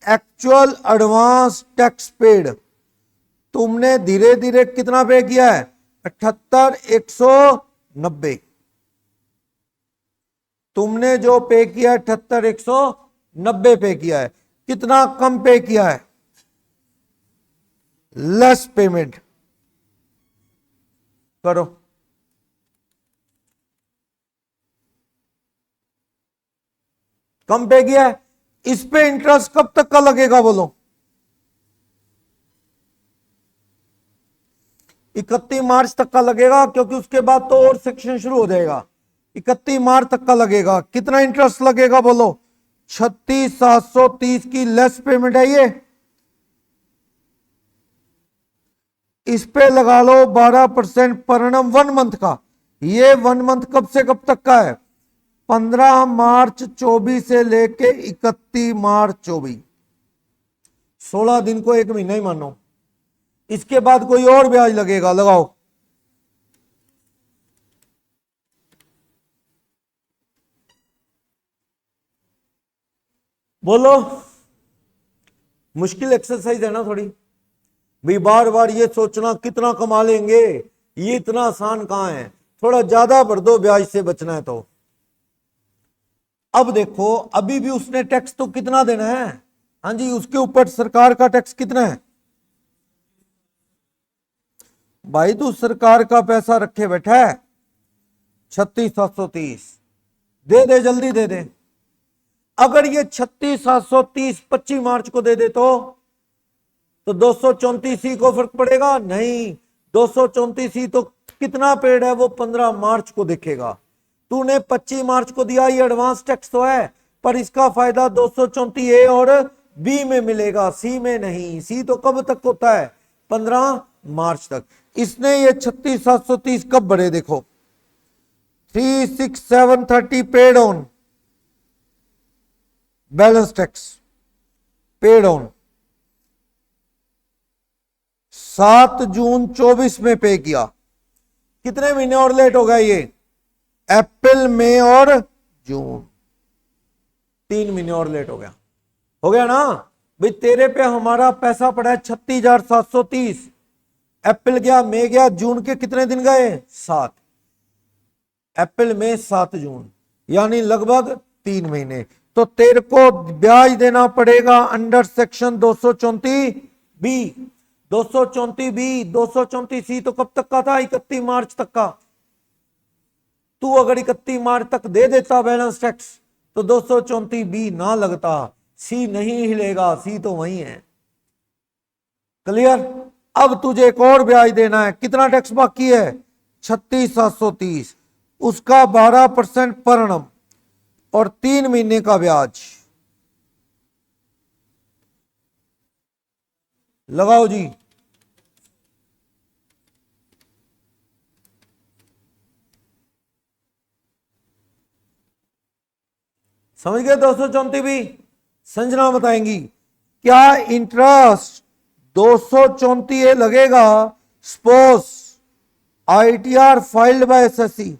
[SPEAKER 1] एक्चुअल एडवांस टैक्स पेड तुमने धीरे धीरे कितना पे किया है? 78,190। तुमने जो पे किया है 78,190 पे किया है। कितना कम पे किया है? लेस पेमेंट करो। कम पे गया है। इस पे इंटरेस्ट कब तक का लगेगा बोलो? 31 मार्च तक का लगेगा, क्योंकि उसके बाद तो और सेक्शन शुरू हो जाएगा। 31 मार्च तक का लगेगा। कितना इंटरेस्ट लगेगा बोलो? 36,730 की लेस पेमेंट है ये। इस पे लगा लो 12% पर एनम 1 मंथ का। ये 1 मंथ कब से कब तक का है? 15 मार्च 24 से लेके 31 मार्च 24, 16 दिन को 1 महीना ही मानो। इसके बाद कोई और ब्याज लगेगा, लगाओ। बोलो। मुश्किल एक्सरसाइज है ना थोड़ी भाई, बार बार ये सोचना कितना कमा लेंगे, ये इतना आसान कहां है। थोड़ा ज्यादा भर दो ब्याज से बचना है तो। अब देखो, अभी भी उसने टैक्स तो कितना देना है? हाँ जी, उसके ऊपर सरकार का टैक्स कितना है भाई? तू सरकार का पैसा रखे बैठा है 36,730। दे दे, जल्दी दे दे। अगर ये 36,730 25 मार्च को दे दे तो 234 को फर्क पड़ेगा? नहीं, 234 तो कितना पेड है वो 15 मार्च को देखेगा। तूने 25 मार्च को दिया, ये एडवांस टैक्स तो है, पर इसका फायदा 234 ए और बी में मिलेगा, सी में नहीं। सी तो कब तक होता है? 15 मार्च तक। इसने ये 36,730 कब भरे देखो? 36,730 paid on balance tax, paid on 7 जून 24 में पे किया। कितने महीने और लेट हो गया ये? अप्रैल, मई और जून, 3 महीने और लेट हो गया ना भाई। तेरे पे हमारा पैसा पड़ा है 36,730। अप्रैल गया, मई गया, जून के कितने दिन गए? 7। अप्रैल, मई, 7 जून, यानी लगभग 3 महीने। तो तेरे को ब्याज देना पड़ेगा अंडर सेक्शन 234 बी। 234 बी, 234 सी तो कब तक का था? 31 मार्च तक का। तू अगर 31 मार्च तक दे देता बैलेंस टैक्स तो 234 बी ना लगता, सी नहीं हिलेगा, सी तो वही है। क्लियर? अब तुझे एक और ब्याज देना है। कितना टैक्स बाकी है? 36,730, उसका 12% पर annum और 3 महीने का ब्याज। लगाओ जी। समझ गए? 234 भी संजना बताएंगी क्या इंटरेस्ट 234 लगेगा। Suppose ITR filed by SSC,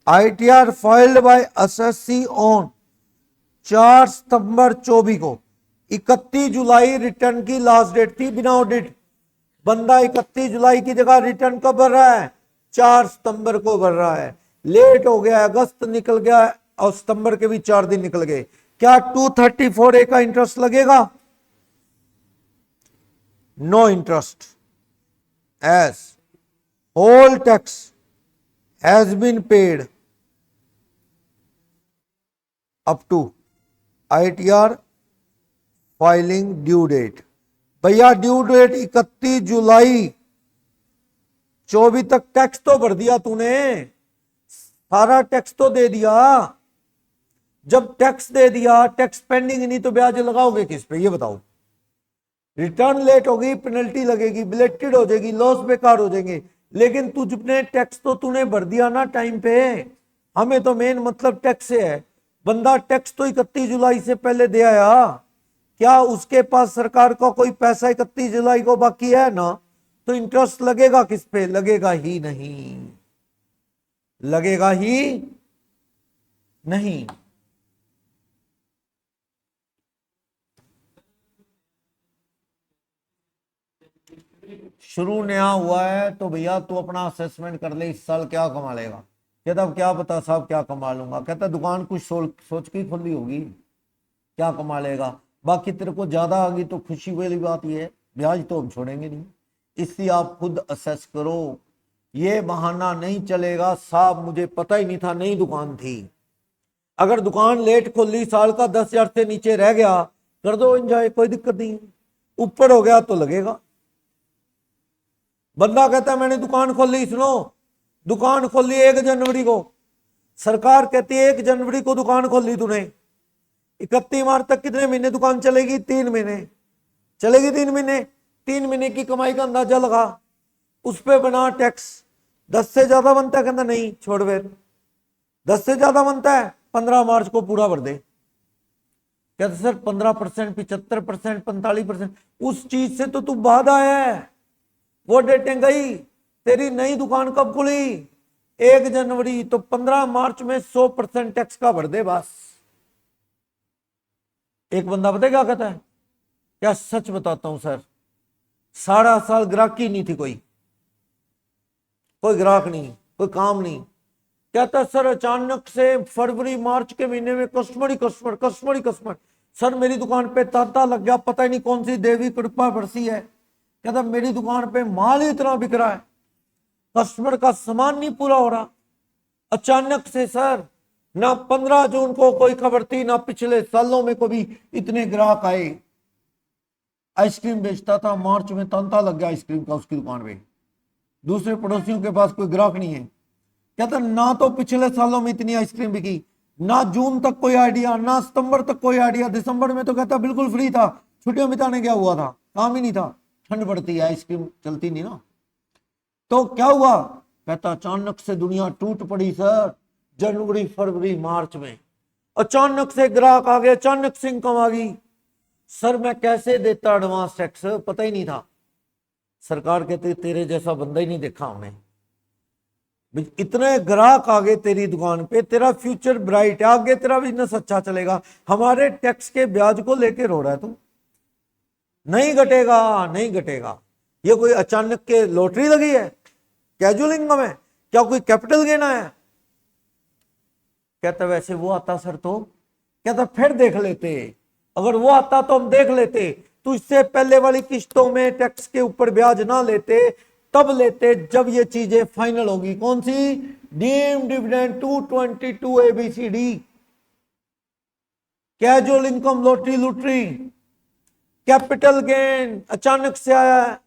[SPEAKER 1] ITR filed by SSC on 4 सितंबर 24 को। 31 जुलाई रिटर्न की लास्ट डेट थी बिना ऑडिट। बंदा 31 जुलाई की जगह रिटर्न कब भर रहा है? 4 सितंबर को भर रहा है। लेट हो गया, अगस्त निकल गया और सितंबर के भी 4 दिन निकल गए। क्या 234A का इंटरेस्ट लगेगा? No interest, as whole tax has been paid up to ITR filing due date. भैया ड्यू डेट 31 जुलाई 24 तक टैक्स तो भर दिया तूने, सारा टैक्स तो दे दिया। जब टैक्स दे दिया, टैक्स पेंडिंग नहीं तो ब्याज लगाओगे किस पे? ये बताओ। रिटर्न लेट होगी, पेनल्टी लगेगी, बिलेटेड हो जाएगी, लॉस बेकार हो जाएंगे। लेकिन तुझने टैक्स तो तूने भर दिया ना टाइम पे। हमें तो मेन मतलब टैक्स से है। बंदा टैक्स तो 31 जुलाई से पहले दे आया। क्या उसके पास सरकार का कोई पैसा 31 जुलाई को बाकी है ना? तो इंटरेस्ट लगेगा किस पे? लगेगा ही नहीं, लगेगा ही नहीं। शुरू नया हुआ है तो भैया तू अपना असेसमेंट कर ले, इस साल क्या कमा लेगा। कहता अब क्या पता साहब क्या कमा लूंगा। कहता दुकान कुछ सोच के ही खुली होगी, क्या कमा लेगा। बाकी तेरे को ज्यादा आ गई तो खुशी वाली बात यह है, ब्याज तो हम छोड़ेंगे नहीं। इसलिए आप खुद असेस करो। ये बहाना नहीं चलेगा साहब मुझे पता ही नहीं था, नई दुकान थी। अगर दुकान लेट खोली, साल का 10,000 से नीचे रह गया, कर दो एंजॉय, कोई दिक्कत नहीं। ऊपर हो गया तो लगेगा। बंदा कहता है मैंने दुकान खोली, सुनो, दुकान खोली 1 जनवरी को, सरकार कहती है 1 जनवरी को दुकान खोली तूने, 31 मार्च तक कितने महीने दुकान चलेगी? 3 महीने चलेगी। 3 महीने, 3 महीने की कमाई का अंदाजा लगा, उस पर बना टैक्स। 10 से ज्यादा बनता है, कहता नहीं छोड़, फिर 10 से ज्यादा बनता है 15 मार्च को पूरा भर दे। कहते सर 15%, 75%, 45%, उस चीज से तो तू बाद आया है। वो डेटें गई, तेरी नई दुकान कब खुली? 1 जनवरी, तो 15 मार्च में 100% टैक्स का भर दे बस। एक बंदा पता क्या कहता है, क्या सच बताता हूं सर, सारा साल ग्राहकी नहीं थी, कोई ग्राहक नहीं, कोई काम नहीं। कहता सर अचानक से फरवरी मार्च के महीने में कस्टमर ही कस्टमर, कस्टमर ही कस्टमर। सर मेरी दुकान पे तांता लग गया, पता ही नहीं कौन सी देवी कृपा बरसी है। कहता मेरी दुकान पे माल ही इतना बिक रहा है, कस्टमर का सामान नहीं पूरा हो रहा। अचानक से सर, ना 15 जून को कोई खबर थी, ना पिछले सालों में कभी इतने ग्राहक आए। आइसक्रीम बेचता था, मार्च में तांता लग गया आइसक्रीम का उसकी दुकान पे, दूसरे पड़ोसियों के पास कोई ग्राहक नहीं है। कहता ना तो पिछले सालों में इतनी आइसक्रीम बिकी, ना जून तक कोई आइडिया, ना सितंबर तक कोई आइडिया। दिसंबर में तो कहता बिल्कुल फ्री था, छुट्टियां बिताने गया हुआ था, काम ही नहीं था, ठंड पड़ती है, आइसक्रीम चलती नहीं ना। तो क्या हुआ? कहता अचानक से दुनिया टूट पड़ी सर, जनवरी फरवरी मार्च में अचानक से ग्राहक आ गए, अचानक से इनकम आ गई। सर मैं कैसे देता एडवांस टैक्स, पता ही नहीं था। सरकार कहती तेरे जैसा बंदा ही नहीं देखा हमने, इतने ग्राहक आ गए तेरी दुकान पे, तेरा फ्यूचर ब्राइट है, आगे तेरा बिजनेस अच्छा चलेगा, हमारे टैक्स के ब्याज को लेके रो रहा है तू, नहीं घटेगा, नहीं घटेगा। ये कोई अचानक के लॉटरी लगी है? कैजुअल इनकम है क्या? कोई कैपिटल गेन आया? कहता वैसे वो आता सर तो, कहता फिर देख लेते, अगर वो आता तो हम देख लेते, तो इससे पहले वाली किस्तों में टैक्स के ऊपर ब्याज ना लेते, तब लेते जब ये चीजें फाइनल होगी। कौन सी? Deemed dividend 222 ABCD, casual income, lottery लूटरी, कैपिटल गेन अचानक से आया है।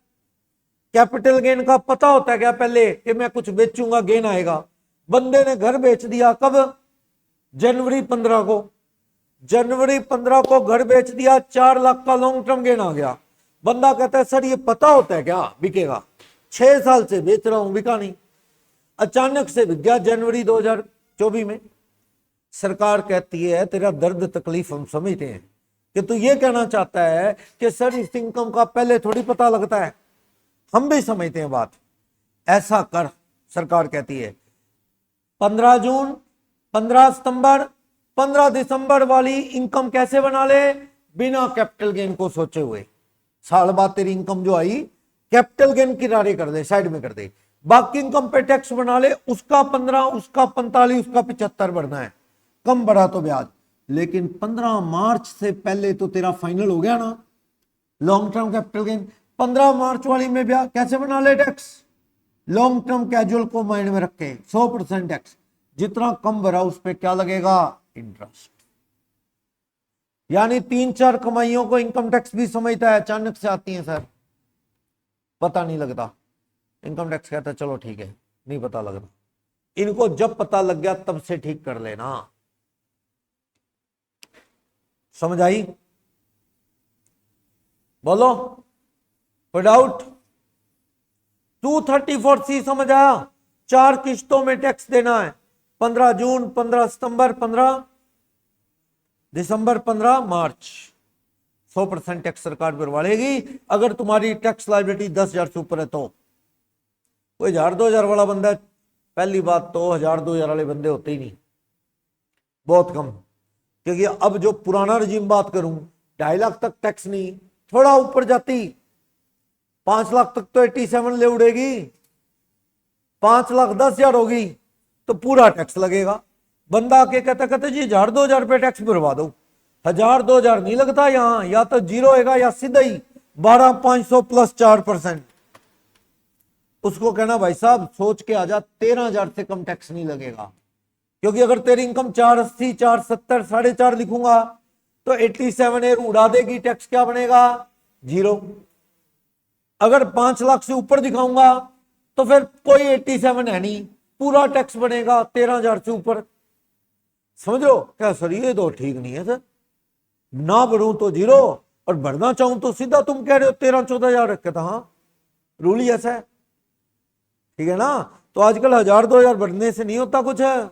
[SPEAKER 1] कैपिटल गेन का पता होता है क्या पहले कि मैं कुछ बेचूंगा गेन आएगा? बंदे ने घर बेच दिया, कब? जनवरी 15 को, जनवरी 15 को घर बेच दिया, 4 लाख का लॉन्ग टर्म गेन आ गया। बंदा कहता है सर ये पता होता है क्या बिकेगा? 6 साल से बेच रहा हूं, बिका नहीं, अचानक से बिक गया जनवरी 2024 में। सरकार कहती है तेरा दर्द तकलीफ हम समझते हैं, कि तू ये कहना चाहता है कि सर इस इनकम का पहले थोड़ी पता लगता है, हम भी समझते हैं बात, ऐसा कर। सरकार कहती है 15 जून, 15 सितंबर, 15 दिसंबर वाली इनकम कैसे बना ले? बिना कैपिटल गेन को सोचे हुए। साल बाद तेरी इनकम जो आई, कैपिटल गेन किनारे कर दे, साइड में कर दे, बाकी इनकम पे टैक्स बना ले, उसका 15, उसका 45, उसका 75 बढ़ना है, कम बढ़ा तो ब्याज। लेकिन 15 मार्च से पहले तो तेरा फाइनल हो गया ना लॉन्ग टर्म कैपिटल गेन। 15 मार्च वाली में ब्याज कैसे बना ले टैक्स? लॉन्ग टर्म कैजुअल को माइंड में रखे 100% टैक्स, जितना कम भरा उस पर क्या लगेगा? इंटरेस्ट। यानी 3-4 कमाइयों को इनकम टैक्स भी समझता है, अचानक से आती है सर, पता नहीं लगता। इनकम टैक्स कहता है चलो ठीक है, नहीं पता लगता, इनको जब पता लग गया तब से ठीक कर लेना। समझ आई? बोलो, कोई डाउट? 234C समझ आया? 4 किस्तों में टैक्स देना है, 15 जून, 15 सितंबर, 15 दिसंबर, 15 मार्च। 100% टैक्स सरकार भरवाएगी। अगर तुम्हारी टैक्स लायबिलिटी 10,000 से ऊपर है तो। कोई 1,000-2,000 वाला बंदा है, पहली बात तो 1,000-2,000 वाले बंदे होते ही नहीं, बहुत कम। क्योंकि अब जो पुराना रजीम बात करूं, 2.5 लाख तक टैक्स नहीं, थोड़ा ऊपर जाती 5 लाख तक तो 87 ले उड़ेगी, 5,10,000 होगी तो पूरा टैक्स लगेगा। बंदा आके कहते जी 1,000-2,000 रुपए टैक्स भरवा दो, 1,000-2,000 नहीं लगता यहां, या तो जीरो होगा या सीधा ही 12,500 प्लस 4%। उसको कहना भाई साहब सोच के आजा, 13,000 से कम टैक्स नहीं लगेगा, क्योंकि अगर तेरी इनकम 480, 470, 4.5 लिखूंगा तो 87 एर उड़ा देगी, टैक्स क्या बनेगा? 0। अगर 5 लाख से ऊपर दिखाऊंगा तो फिर कोई 87 है नहीं, पूरा टैक्स बनेगा 13,000 से ऊपर। समझ लो क्या सर? ये तो ठीक नहीं है सर, ना भरूं तो 0 और भरना चाहूं तो सीधा तुम कह रहे हो 13-14,000 रखे था। हाँ, रूल ही ऐसा है, ठीक है ना? तो आजकल 1,000-2,000 भरने से नहीं होता कुछ है।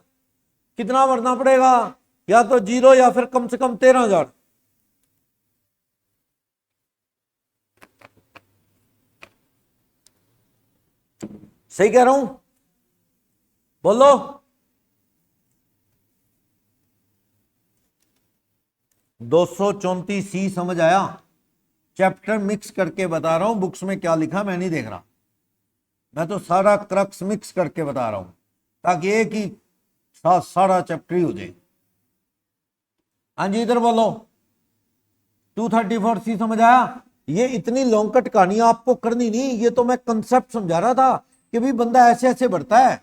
[SPEAKER 1] कितना भरना पड़ेगा? या तो 0 या फिर कम से कम 13,000। सही कह रहा हूं? बोलो। 234C समझ आया? चैप्टर मिक्स करके बता रहा हूं, बुक्स में क्या लिखा मैं नहीं देख रहा, मैं तो सारा क्रक्स मिक्स करके बता रहा हूं ताकि एक ही साथ सारा चैप्टर ही हो जाए। हाँ जी, इधर बोलो। 234C समझ आया? ये इतनी लॉन्ग कट कहानी आपको करनी नहीं, ये तो मैं कंसेप्ट समझा रहा था कि भाई बंदा ऐसे ऐसे बढ़ता है।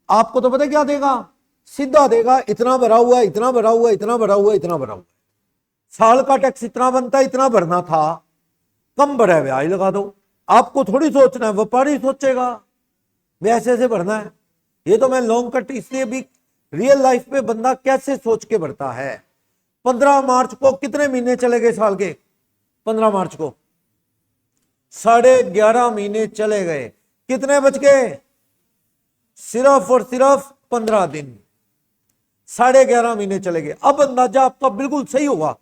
[SPEAKER 1] आपको तो पता क्या देगा? सीधा देगा इतना भरा हुआ है, इतना भरा हुआ है, इतना भरा हुआ है, इतना भरा हुआ है। साल का टैक्स इतना बनता है, इतना भरना था, कम भरा है ब्याज लगा दो। आपको थोड़ी सोचना है, व्यापारी सोचेगा वे ऐसे ऐसे भरना है। ये तो मैं लॉन्ग कट इसलिए भी, रियल लाइफ में बंदा कैसे सोच के भरता है। 15 मार्च को कितने महीने चले गए साल के? 15 मार्च को 11.5 महीने चले गए, कितने बच गए? सिर्फ और सिर्फ 15 दिन। 11.5 महीने चले गए। अब अंदाजा आपका बिल्कुल सही होगा,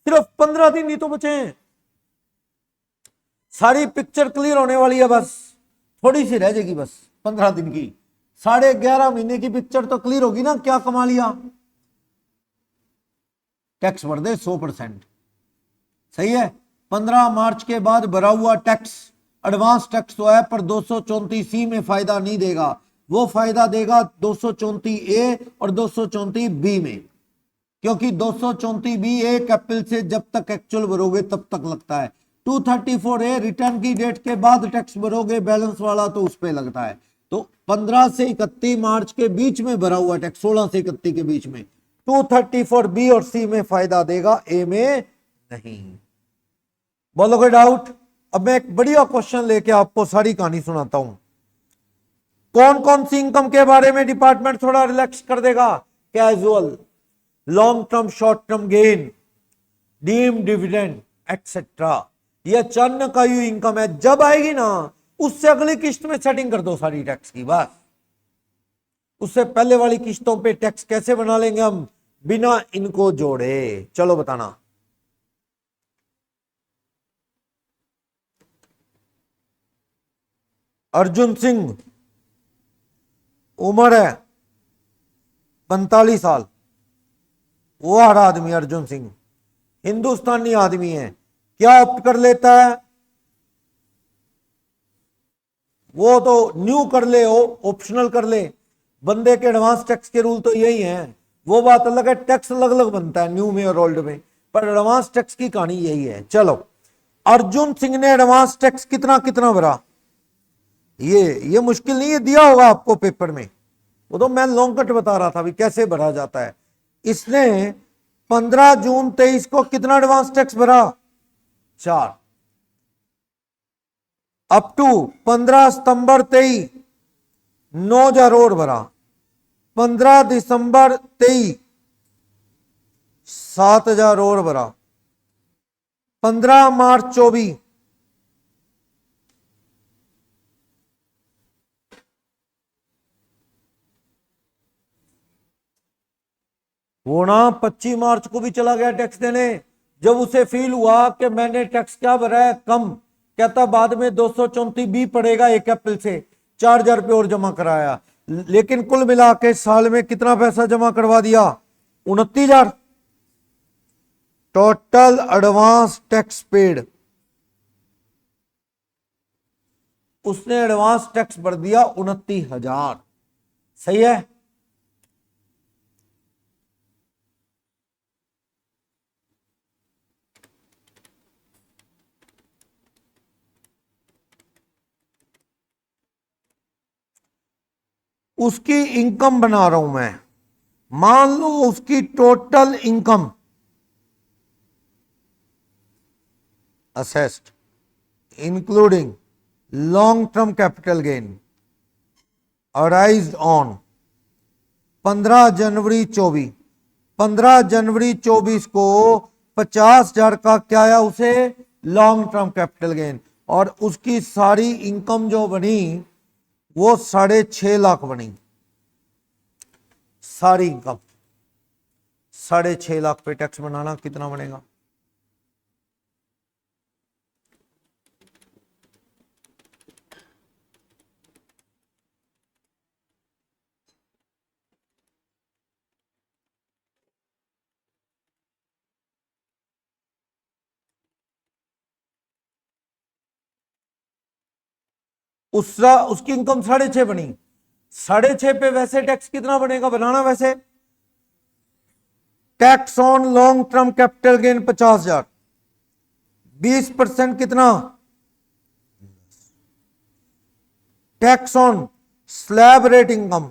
[SPEAKER 1] सिर्फ 15 दिन ही तो बचे हैं। सारी पिक्चर क्लियर होने वाली है, बस थोड़ी सी रह जाएगी, बस 15 दिन की। 11.5 महीने की पिक्चर तो क्लियर होगी ना। क्या कमा लिया? टैक्स भर दे 100%। सही है? 15 मार्च के बाद भरा हुआ टैक्स एडवांस टैक्स तो है, पर 234C में फायदा नहीं देगा, वो फायदा देगा 234A और 234B में। क्योंकि 234B एक अप्रैल से जब तक एक्चुअल भरोगे तब तक लगता है। 234A रिटर्न की डेट के बाद टैक्स भरोगे बैलेंस वाला तो उस पर लगता है। तो 15 से 31 मार्च के बीच में भरा हुआ टैक्स, 16 से 31 के बीच में 234B और C में फायदा देगा, A में नहीं। बोलो कोई डाउट? अब मैं एक बढ़िया क्वेश्चन लेके आपको सारी कहानी सुनाता हूं। कौन कौन सी इनकम के बारे में डिपार्टमेंट थोड़ा रिलैक्स कर देगा? Casual, long term, short term gain, deem dividend etcetera. यह अचानक आई हुई इनकम है, जब आएगी ना उससे अगली किस्त में सेटिंग कर दो सारी टैक्स की, बस। उससे पहले वाली किस्तों पे टैक्स कैसे बना लेंगे हम बिना इनको जोड़े? चलो बताना। अर्जुन सिंह, उम्र है 45 साल, वो हर आदमी अर्जुन सिंह हिंदुस्तानी आदमी है। क्या ऑप्ट कर लेता है? वो तो न्यू कर ले, ऑप्शनल कर ले। बंदे के एडवांस टैक्स के रूल तो यही हैं। वो बात अलग है, टैक्स अलग अलग बनता है न्यू में और ओल्ड में, पर एडवांस टैक्स की कहानी यही है। चलो, अर्जुन सिंह ने एडवांस टैक्स कितना कितना भरा? ये मुश्किल नहीं है, दिया होगा आपको पेपर में। वो तो मैं लॉन्ग कट बता रहा था अभी कैसे भरा जाता है। इसने 15 जून 23 को कितना एडवांस टैक्स भरा? 4। अप टू 15 सितंबर 23 9,000 और भरा। 15 दिसंबर 23 7,000 और भरा। 15 मार्च 24 वो ना 25 मार्च को भी चला गया टैक्स देने। जब उसे फील हुआ कि मैंने टैक्स क्या भरा है कम, कहता बाद में 234B पड़ेगा 1 अप्रैल से, 4,000 रुपये और जमा कराया। लेकिन कुल मिला के साल में कितना पैसा जमा करवा दिया? 29,000 टोटल एडवांस टैक्स पेड। उसने एडवांस टैक्स भर दिया 29,000। सही है? उसकी इनकम बना रहा हूं मैं, मान लो उसकी total income assessed including long term capital gain arised on 15 जनवरी 24, 15 जनवरी 24 को 50,000 का क्या आया उसे लॉन्ग टर्म कैपिटल गेन, और उसकी सारी इनकम जो बनी वो 6.5 लाख बनी। सारी इनकम 6.5 लाख पे टैक्स बनाना कितना बनेगा? उसकी इनकम 6.5 बनी, 6.5 पे वैसे टैक्स कितना बनेगा बनाना? वैसे tax on long term capital gain 50,000, 20% कितना? Tax on slab rate income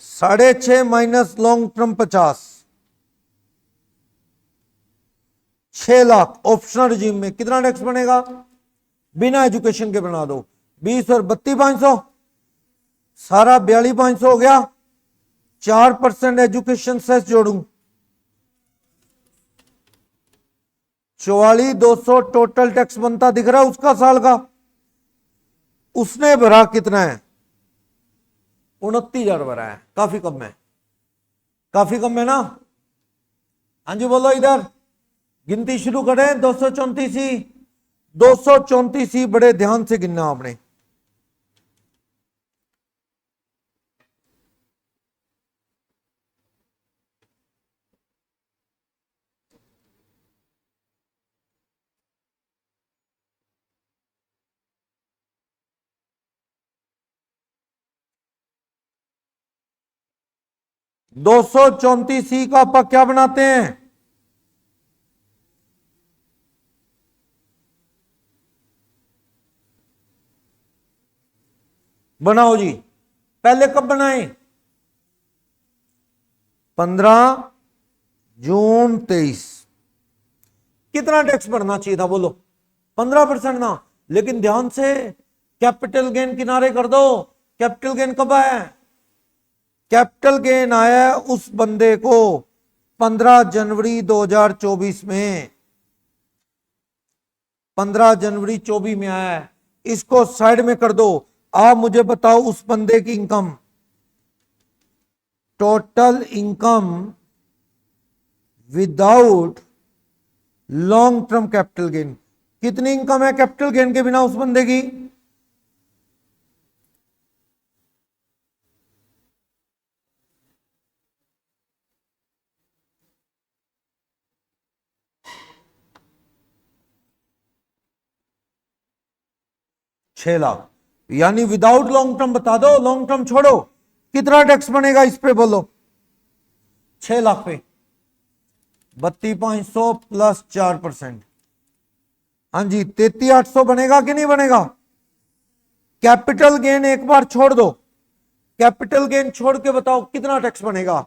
[SPEAKER 1] 6.5 minus long term 50, 6 lakh. Optional regime में कितना टैक्स बनेगा? बिना एजुकेशन के बना दो, 20 और 32,500, सारा 42,500 हो गया। 4% एजुकेशन सेस जोड़ू, 44,200 टोटल टैक्स बनता दिख रहा है उसका साल का। उसने भरा कितना है? 29,000 भरा है, काफी कम है, काफी कम है ना? हाँ जी बोलो, इधर गिनती शुरू करें। 234 234 बड़े ध्यान से गिनना आपने। दो सौ चौंतीस का आप क्या बनाते हैं? बनाओ जी। पहले कब बनाए? 15 जून 23। कितना टैक्स भरना चाहिए था बोलो? 15% ना। लेकिन ध्यान से कैपिटल गेन किनारे कर दो। कैपिटल गेन कब आया? कैपिटल गेन आया उस बंदे को 15 जनवरी 2024 में, 15 जनवरी 24 में आया है। इसको साइड में कर दो। आप मुझे बताओ उस बंदे की income, total income without long term capital gain, कितनी इनकम है कैपिटल गेन के बिना उस बंदे की? छह लाख। यानी विदाउट लॉन्ग टर्म बता दो, लॉन्ग टर्म छोड़ो, कितना टैक्स बनेगा इस पे बोलो? 6 लाख पे 32,500 प्लस 4%, हाँ जी 33,800 बनेगा कि नहीं बनेगा? कैपिटल गेन एक बार छोड़ दो, कैपिटल गेन छोड़ के बताओ कितना टैक्स बनेगा?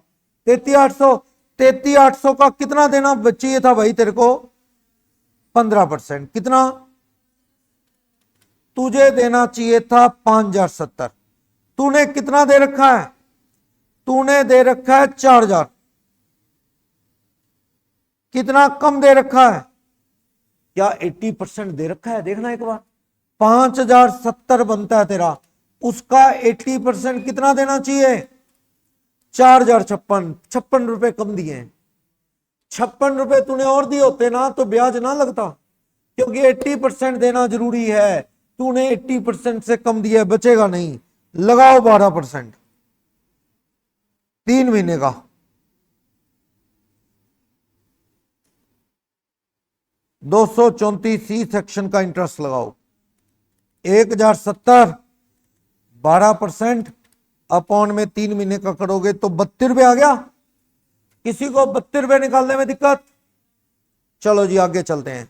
[SPEAKER 1] 33,800। 33,800 का कितना देना चाहिए था भाई तेरे को? 15%। कितना तुझे देना चाहिए था? 5,070। तूने कितना दे रखा है? तूने दे रखा है 4,000। कितना कम दे रखा है? क्या 80% दे रखा है? देखना एक बार। 5,070 बनता है तेरा, उसका 80% कितना देना चाहिए? 4,056। 56 रुपए कम दिए। 56 रुपए तूने और दिए होते ना तो ब्याज ना लगता, क्योंकि 80% देना जरूरी है। तूने 80% से कम दिया, बचेगा नहीं। लगाओ 12%, 3 महीने का। 234 सेक्शन का इंटरेस्ट लगाओ। 1,070 12% अपॉन में 3 महीने का करोगे तो 32 रुपए आ गया। किसी को 32 रुपए निकालने में दिक्कत? चलो जी आगे चलते हैं।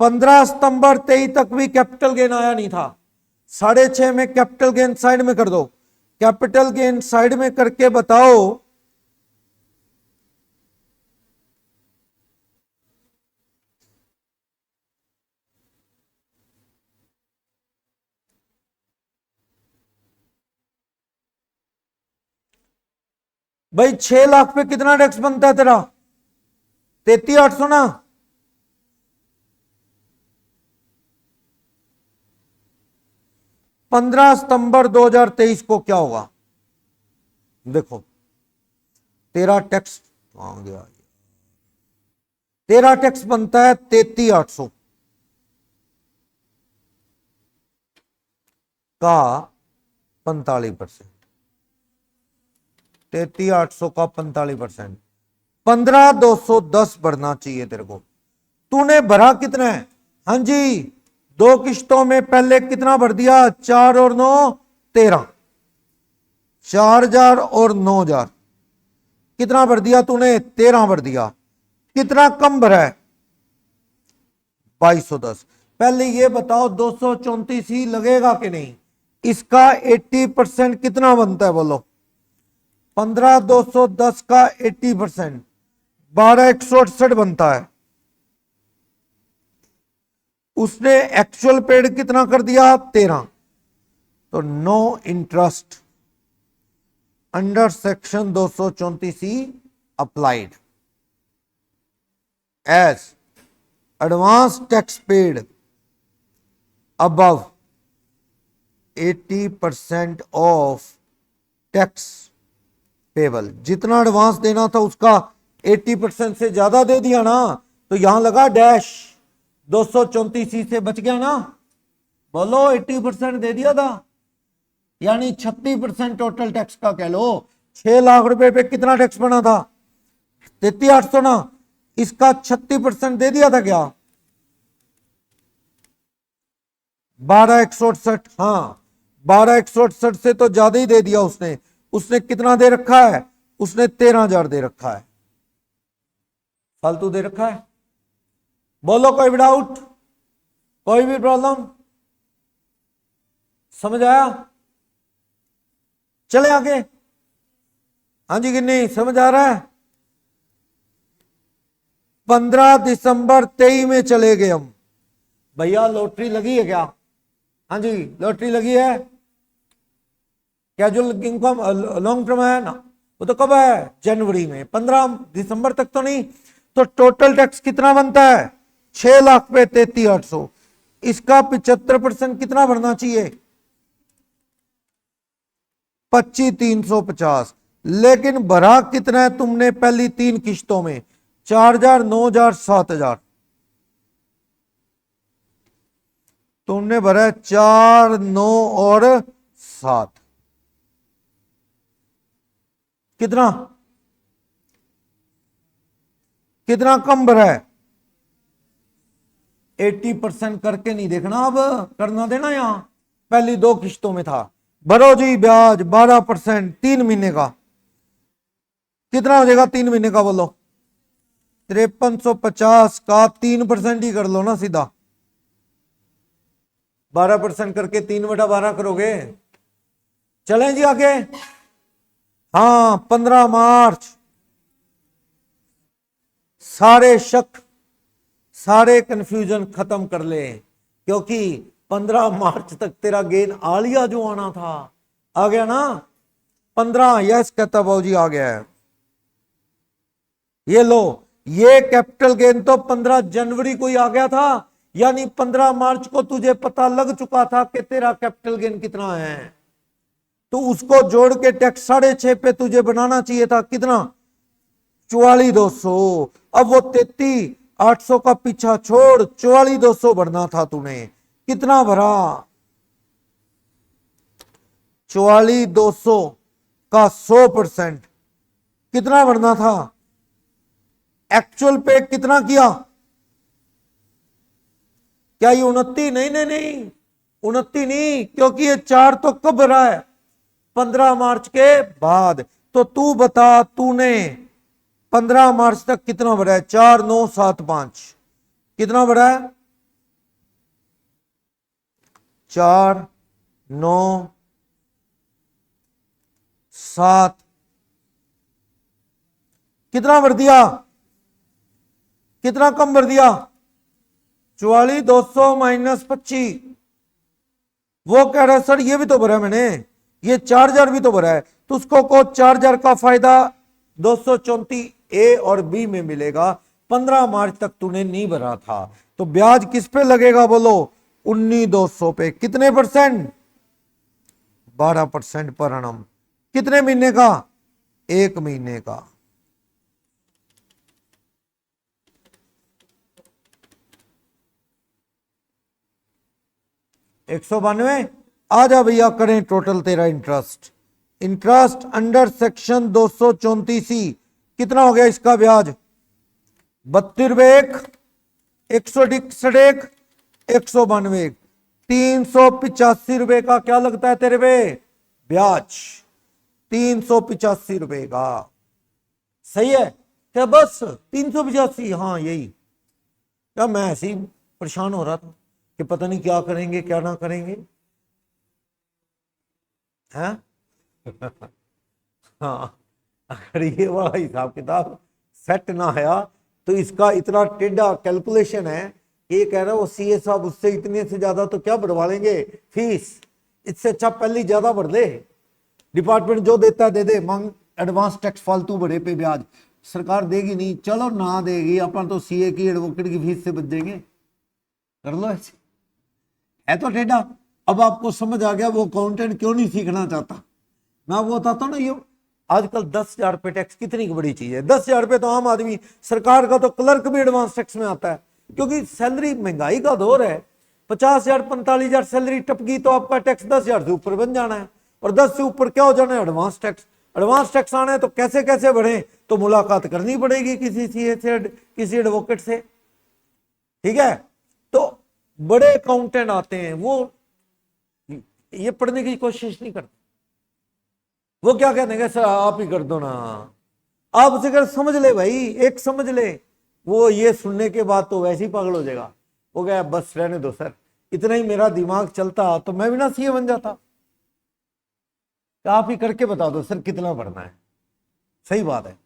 [SPEAKER 1] 15 सितंबर 23 तक भी कैपिटल गेन आया नहीं था। 6.5 में कैपिटल गेन साइड में कर दो। कैपिटल गेन साइड में करके बताओ। भाई 6 लाख पे कितना टैक्स बनता है तेरा? 33,800 ना। पंद्रह सितंबर 2023 को क्या होगा? देखो तेरा टैक्स आ गया, तेरा टैक्स बनता है 33,800 का 45%। 33,800 का 45%, 15,210 भरना चाहिए तेरे को। तूने भरा कितना है? हाँ जी, 2 किश्तों में पहले कितना भर दिया? 4 और 9 13, 4,000 और 9,000 कितना भर दिया तूने? 13 भर दिया। कितना कम भरा है? 2,210। पहले ये बताओ 234 ही लगेगा कि नहीं? इसका 80% कितना बनता है बोलो? 15,210 का 80% 12,168 बनता है। उसने एक्चुअल पेड कितना कर दिया? 13। तो no interest under section 234 applied as advance tax paid above 80% of tax payable. जितना एडवांस देना था उसका 80% से ज्यादा दे दिया ना, तो यहां लगा डैश, 234 से बच गया ना। बोलो 80% दे दिया था, यानी 36% टोटल टैक्स का कह लो। 6 लाख रुपए पे कितना टैक्स बना था? 33,800 ना। इसका 36% दे दिया था क्या? 12,168। हाँ, 12,168 से तो ज्यादा ही दे दिया उसने। उसने कितना दे रखा है? उसने 13,000 दे रखा है, फालतू दे रखा है। बोलो कोई भी डाउट, कोई भी प्रॉब्लम? समझ आया? चले आगे। हाँ जी कि नहीं, समझ आ रहा है? 15 दिसंबर 23 में चले गए हम। भैया लॉटरी लगी है क्या? हाँ जी, लॉटरी लगी है। कैजुअल इनकम लॉन्ग टर्म है ना, वो तो कब है? जनवरी में, 15 दिसंबर तक तो नहीं। तो टोटल टैक्स कितना बनता है? 6 लाख पे 33,800। इसका 75% कितना भरना चाहिए? 25,350। लेकिन भरा कितना है तुमने पहली 3 किश्तों में? 4,000, 9,000, 7,000। तुमने भरा है 4, 9 और 7। कितना कितना कम भरा है? 80% करके नहीं देखना, अब करना देना। यहां पहली 2 किश्तों में था। भरो जी ब्याज 12%, 3 महीने का कितना हो जाएगा? 3 महीने का बोलो। 5350 का 3% ही कर लो ना सीधा। 12% करके 3/12 करोगे। चलें जी आगे। हाँ, 15 मार्च। सारे शक, सारे कंफ्यूजन खत्म कर ले, क्योंकि 15 मार्च तक तेरा गेन आलिया जो आना था आ गया ना। 15, यस कहता भाऊ जी, आ गया है। ये लो, ये कैपिटल गेन तो 15 जनवरी को ही आ गया था, यानी 15 मार्च को तुझे पता लग चुका था कि तेरा कैपिटल गेन कितना है। तो उसको जोड़ के टैक्स 6.5 पे तुझे बनाना चाहिए था। कितना? 44,200। अब वो 33,800 का पीछा छोड़, 44,200 भरना था तूने। कितना भरा? 44,200 का 100% कितना भरना था? एक्चुअल पे कितना किया? क्या ये 29? नहीं नहीं नहीं, 29 नहीं, क्योंकि ये 4 तो कब भरा है? 15 मार्च के बाद। तो तू बता, तूने 15 मार्च तक कितना भरा है? 4,975 कितना भरा है? 4, 9, 7, कितना भर दिया, कितना कम भर दिया, 44,200 माइनस 25। वो कह रहा है सर ये भी तो भरा है मैंने, ये 4,000 भी तो भरा है, तो उसको को 4,000 का फायदा 234 ए और बी में मिलेगा। 15 मार्च तक तूने नहीं भरा था, तो ब्याज किस पे लगेगा बोलो, 19,200 पे। कितने परसेंट, 12% पर annum। कितने महीने का, 1 महीने का। $192। आ जा भैया करें टोटल तेरा interest. Interest under section 234C कितना हो गया इसका ब्याज, 32 रुपए एक, 161 192, 385 रुपए का क्या लगता है तेरे पे ब्याज, 385 रुपए का। सही है क्या, बस 385, हाँ यही। क्या मैं ऐसे ही परेशान हो रहा था कि पता नहीं क्या करेंगे क्या ना करेंगे, हैं हाँ, अगर ये वाला हिसाब किताब सेट ना आया तो इसका इतना टेढ़ा कैलकुलेशन है। ये कह रहा है वो सीए साहब उससे इतने से ज्यादा तो क्या बढ़वा लेंगे फीस, इससे अच्छा पहले ज्यादा बढ़ दे, डिपार्टमेंट जो देता है दे दे, मांग एडवांस टैक्स फालतू बढ़े पे ब्याज, सरकार देगी नहीं, चलो ना देगी अपन तो सीए की एडवोकेट की फीस से बच जाएंगे, कर लो ऐसे। है तो टेढ़ा। अब आपको समझ आ गया वो अकाउंटेंट क्यों नहीं सीखना चाहता। मैं वो बताता हूँ ना, ये आजकल 10,000 रुपये टैक्स कितनी बड़ी चीज है। 10,000 रुपये तो आम आदमी, सरकार का तो क्लर्क भी एडवांस टैक्स में आता है, क्योंकि सैलरी महंगाई का दौर है। 50,000 45,000 सैलरी टपकी तो आपका टैक्स 10,000 से ऊपर बन जाना है, और 10 से ऊपर क्या हो जाना है, एडवांस टैक्स। एडवांस टैक्स आना है तो कैसे कैसे बढ़े, तो मुलाकात करनी पड़ेगी किसी सीए से, किसी एडवोकेट से, ठीक है। तो बड़े अकाउंटेंट आते हैं, वो ये पढ़ने की कोशिश नहीं करते, वो क्या कहते हैं सर आप ही कर दो ना, आप उसे कर समझ ले भाई, एक समझ ले। वो ये सुनने के बाद तो वैसे ही पागल हो जाएगा, वो कहे बस रहने दो सर, इतना ही मेरा दिमाग चलता तो मैं भी ना सीए बन जाता। आप ही करके बता दो सर कितना भरना है, सही बात है।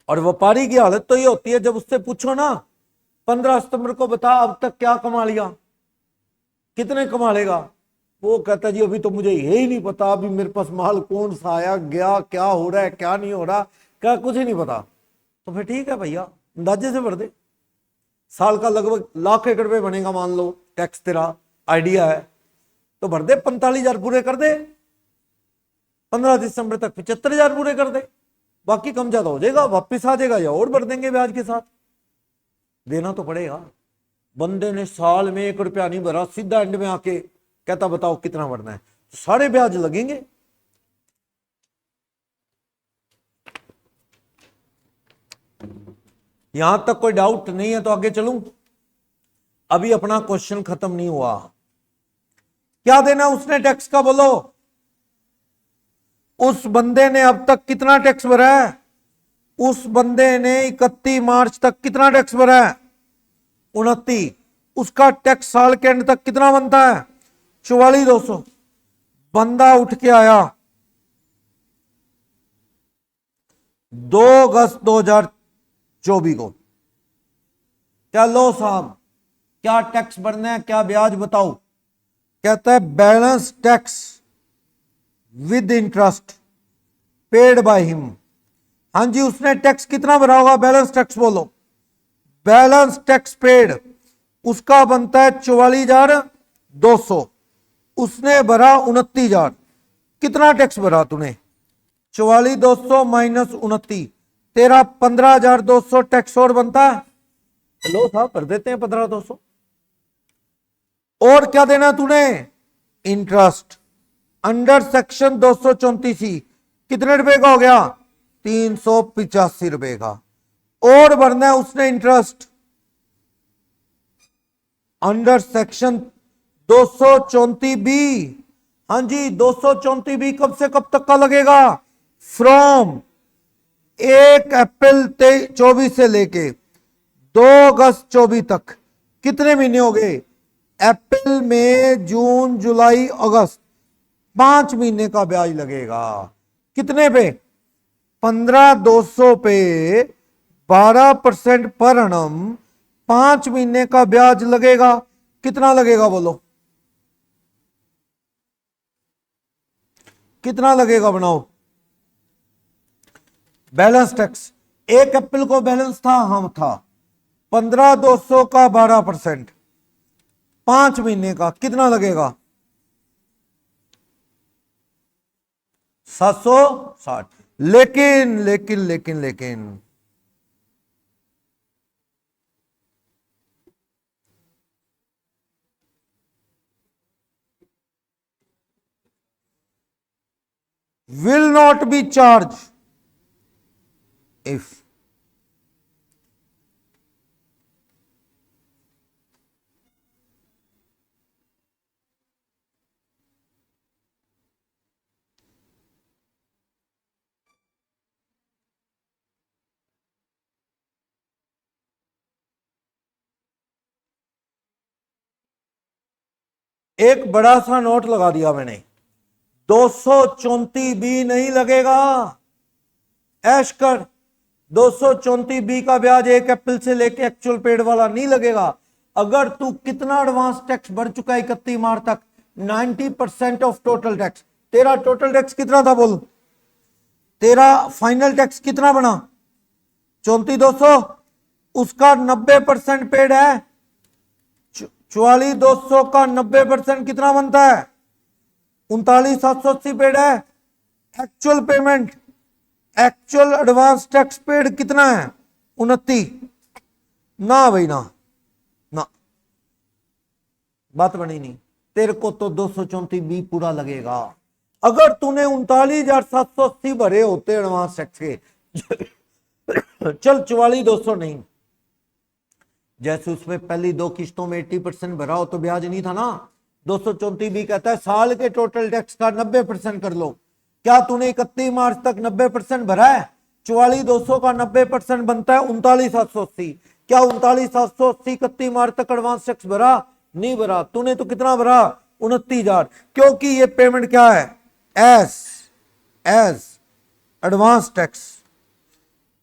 [SPEAKER 1] और व्यापारी की हालत तो ये होती है, जब उससे पूछो ना 15 सितंबर को बता अब तक क्या कमा लिया, कितने कमा लेगा, वो कहता जी अभी तो मुझे यही नहीं पता, अभी मेरे पास माल कौन सा आया गया, क्या हो रहा है क्या नहीं हो रहा, क्या कुछ ही नहीं पता। तो फिर ठीक है भैया, अंदाजे से भर दे। साल का लगभग लाख एकड़ पे बनेगा मान लो टैक्स, तेरा आइडिया है तो भर दे, 45,000 पूरे कर दे, 15 दिसंबर तक 75,000 पूरे कर दे, बाकी कम ज्यादा हो जाएगा, वापिस आ जाएगा या और भर देंगे ब्याज के साथ। देना तो पड़ेगा। बंदे ने साल में 1 रुपया नहीं भरा, सीधा एंड में आके कहता बताओ कितना भरना है, तो सारे ब्याज लगेंगे। यहां तक कोई डाउट नहीं है तो आगे चलूं। अभी अपना क्वेश्चन खत्म नहीं हुआ। क्या देना उसने टैक्स का बोलो, उस बंदे ने अब तक कितना टैक्स भरा है, उस बंदे ने 31 मार्च तक कितना टैक्स भरा है, 29। उसका टैक्स साल के एंड तक कितना बनता है, 44,200। बंदा उठ के आया 2 अगस्त 2024 को, क्या लो साहब क्या टैक्स भरना है, क्या ब्याज बताओ, कहता है balance tax with interest paid by him. हां जी, उसने टैक्स कितना भरा होगा, बैलेंस टैक्स बोलो, बैलेंस टैक्स पेड उसका बनता है 44,200, उसने भरा 29,000। कितना टैक्स भरा तूने, 44,200 माइनस 29, तेरा 15,200 टैक्स और बनता है। लो साहब भर देते हैं 15,200। और क्या देना तूने, इंटरेस्ट अंडर सेक्शन 234C कितने रुपए का हो गया, 385 रुपए का। और भरना है उसने इंटरेस्ट अंडर सेक्शन 234B। हां जी, 234B कब से कब तक का लगेगा, फ्रॉम 1 अप्रैल 24 से लेके 2 अगस्त 24 तक। कितने महीने हो गए, अप्रैल मई जून जुलाई अगस्त, 5 महीने का ब्याज लगेगा। कितने पे? 15,200 पे 12% पर annum 5 महीने का ब्याज लगेगा। कितना लगेगा बोलो, कितना लगेगा? बनाओ। बैलेंस टैक्स, एक अप्रैल को बैलेंस था, हम था 15,200 का 12%, 5 महीने का कितना लगेगा? 760। लेकिन लेकिन लेकिन लेकिन will not be charged if एक बड़ा सा नोट लगा दिया मैंने, 234 बी नहीं लगेगा। ऐश कर, 234 बी का ब्याज 1 अप्रैल से लेके एक्चुअल पेड वाला नहीं लगेगा। अगर तू कितना एडवांस टैक्स भर चुका है 31 मार्च तक, 90% ऑफ टोटल टैक्स। तेरा टोटल टैक्स कितना था बोल? तेरा फाइनल टैक्स कितना बना? 34,200। उसका 90% पेड है। 44,200 का 90% कितना बनता है? 39,780 पेड है। Actual payment, actual advance tax paid कितना है? 29। ना भाई ना, ना बात बनी नहीं। तेरे को तो 234 बी पूरा लगेगा। अगर तूने 39,780 भरे होते एडवांस टैक्स के, चल 44,200 नहीं, जैसे उसमें पहली 2 किस्तों में 80% भरा हो तो ब्याज नहीं था ना। 234 भी कहता है साल के टोटल टैक्स का 90% कर लो। क्या तूने 31 मार्च तक 90% भरा है? 44,200 का 90% बनता है 39,780। क्या 39,780 31 मार्च तक एडवांस टैक्स भरा? नहीं भरा। तूने तो कितना भरा? 29,000। क्योंकि ये पेमेंट क्या है? As advance tax,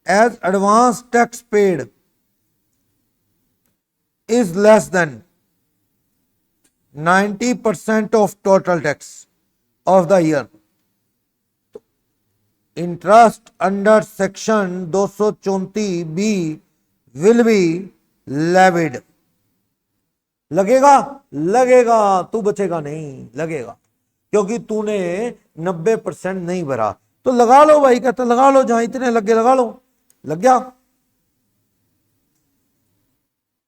[SPEAKER 1] as advance tax paid is less than 90% of total tax of the year. Interest under section 234B will be levied. लगेगा? लगेगा, तू बचेगा नहीं, लगेगा। क्योंकि तूने 90% नहीं भरा। तो लगा लो भाई, कहते लगा लो, जहां इतने लगे लगा लो। लग गया?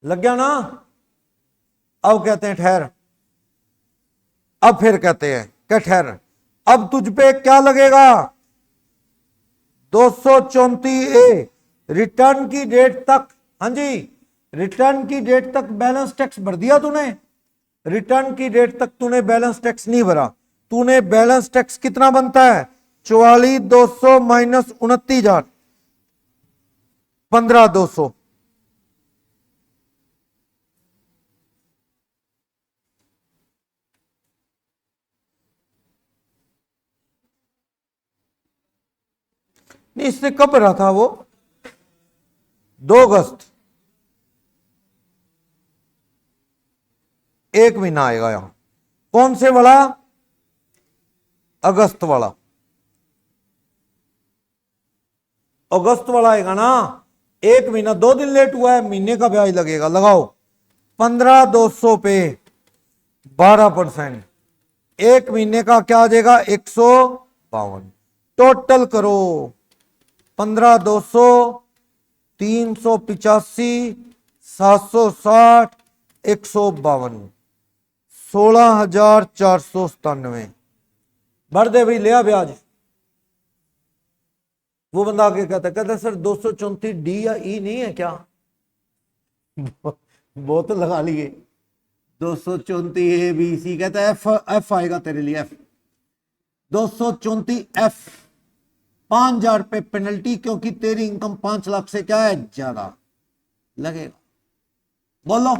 [SPEAKER 1] लग गया ना? अब कहते हैं ठहर। अब फिर कहते हैं क्या ठहर, अब तुझ पे क्या लगेगा? 234A रिटर्न की डेट तक। हाँ जी, रिटर्न की डेट तक बैलेंस टैक्स भर दिया तूने। रिटर्न की डेट तक तूने बैलेंस टैक्स नहीं भरा। तूने बैलेंस टैक्स कितना बनता है? 44,200 माइनस 29,000, 15,200। नहीं, इससे कब भरा था वो? 2 अगस्त। 1 महीना आएगा यहां। कौन से वाला? अगस्त वाला। अगस्त वाला आएगा ना। 1 महीना 2 दिन लेट हुआ है, महीने का ब्याज लगेगा। लगाओ 15,200 पे 12%, 1 महीने का क्या आ जाएगा? 152। टोटल करो 15,200, 385, 760, 152, 16,497। भर दे भाई, लिया ब्याज। वो बंदा आगे कहता सर 234 डी या ई नहीं है क्या? वो तो लगा लिए 234 बी सी, कहता है एफ आएगा तेरे लिए, एफ 234 एफ। 5,000 रुपए पेनल्टी, क्योंकि तेरी इनकम 5 लाख से क्या है ज्यादा, लगेगा। बोलो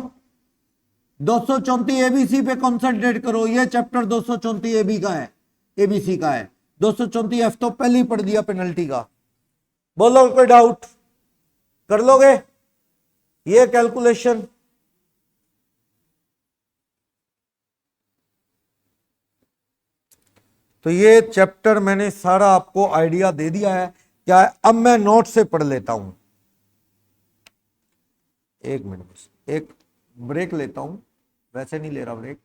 [SPEAKER 1] 234 एबीसी पे कॉन्सेंट्रेट करो। ये चैप्टर 234 एबी का है। एबीसी का है। 234F तो पहले ही पढ़ दिया पेनल्टी का। बोलो कोई डाउट? कर लोगे ये कैलकुलेशन? तो ये चैप्टर मैंने सारा आपको आइडिया दे दिया है क्या है? अब मैं नोट से पढ़ लेता हूं, एक मिनट, एक ब्रेक लेता हूं, वैसे नहीं ले रहा ब्रेक।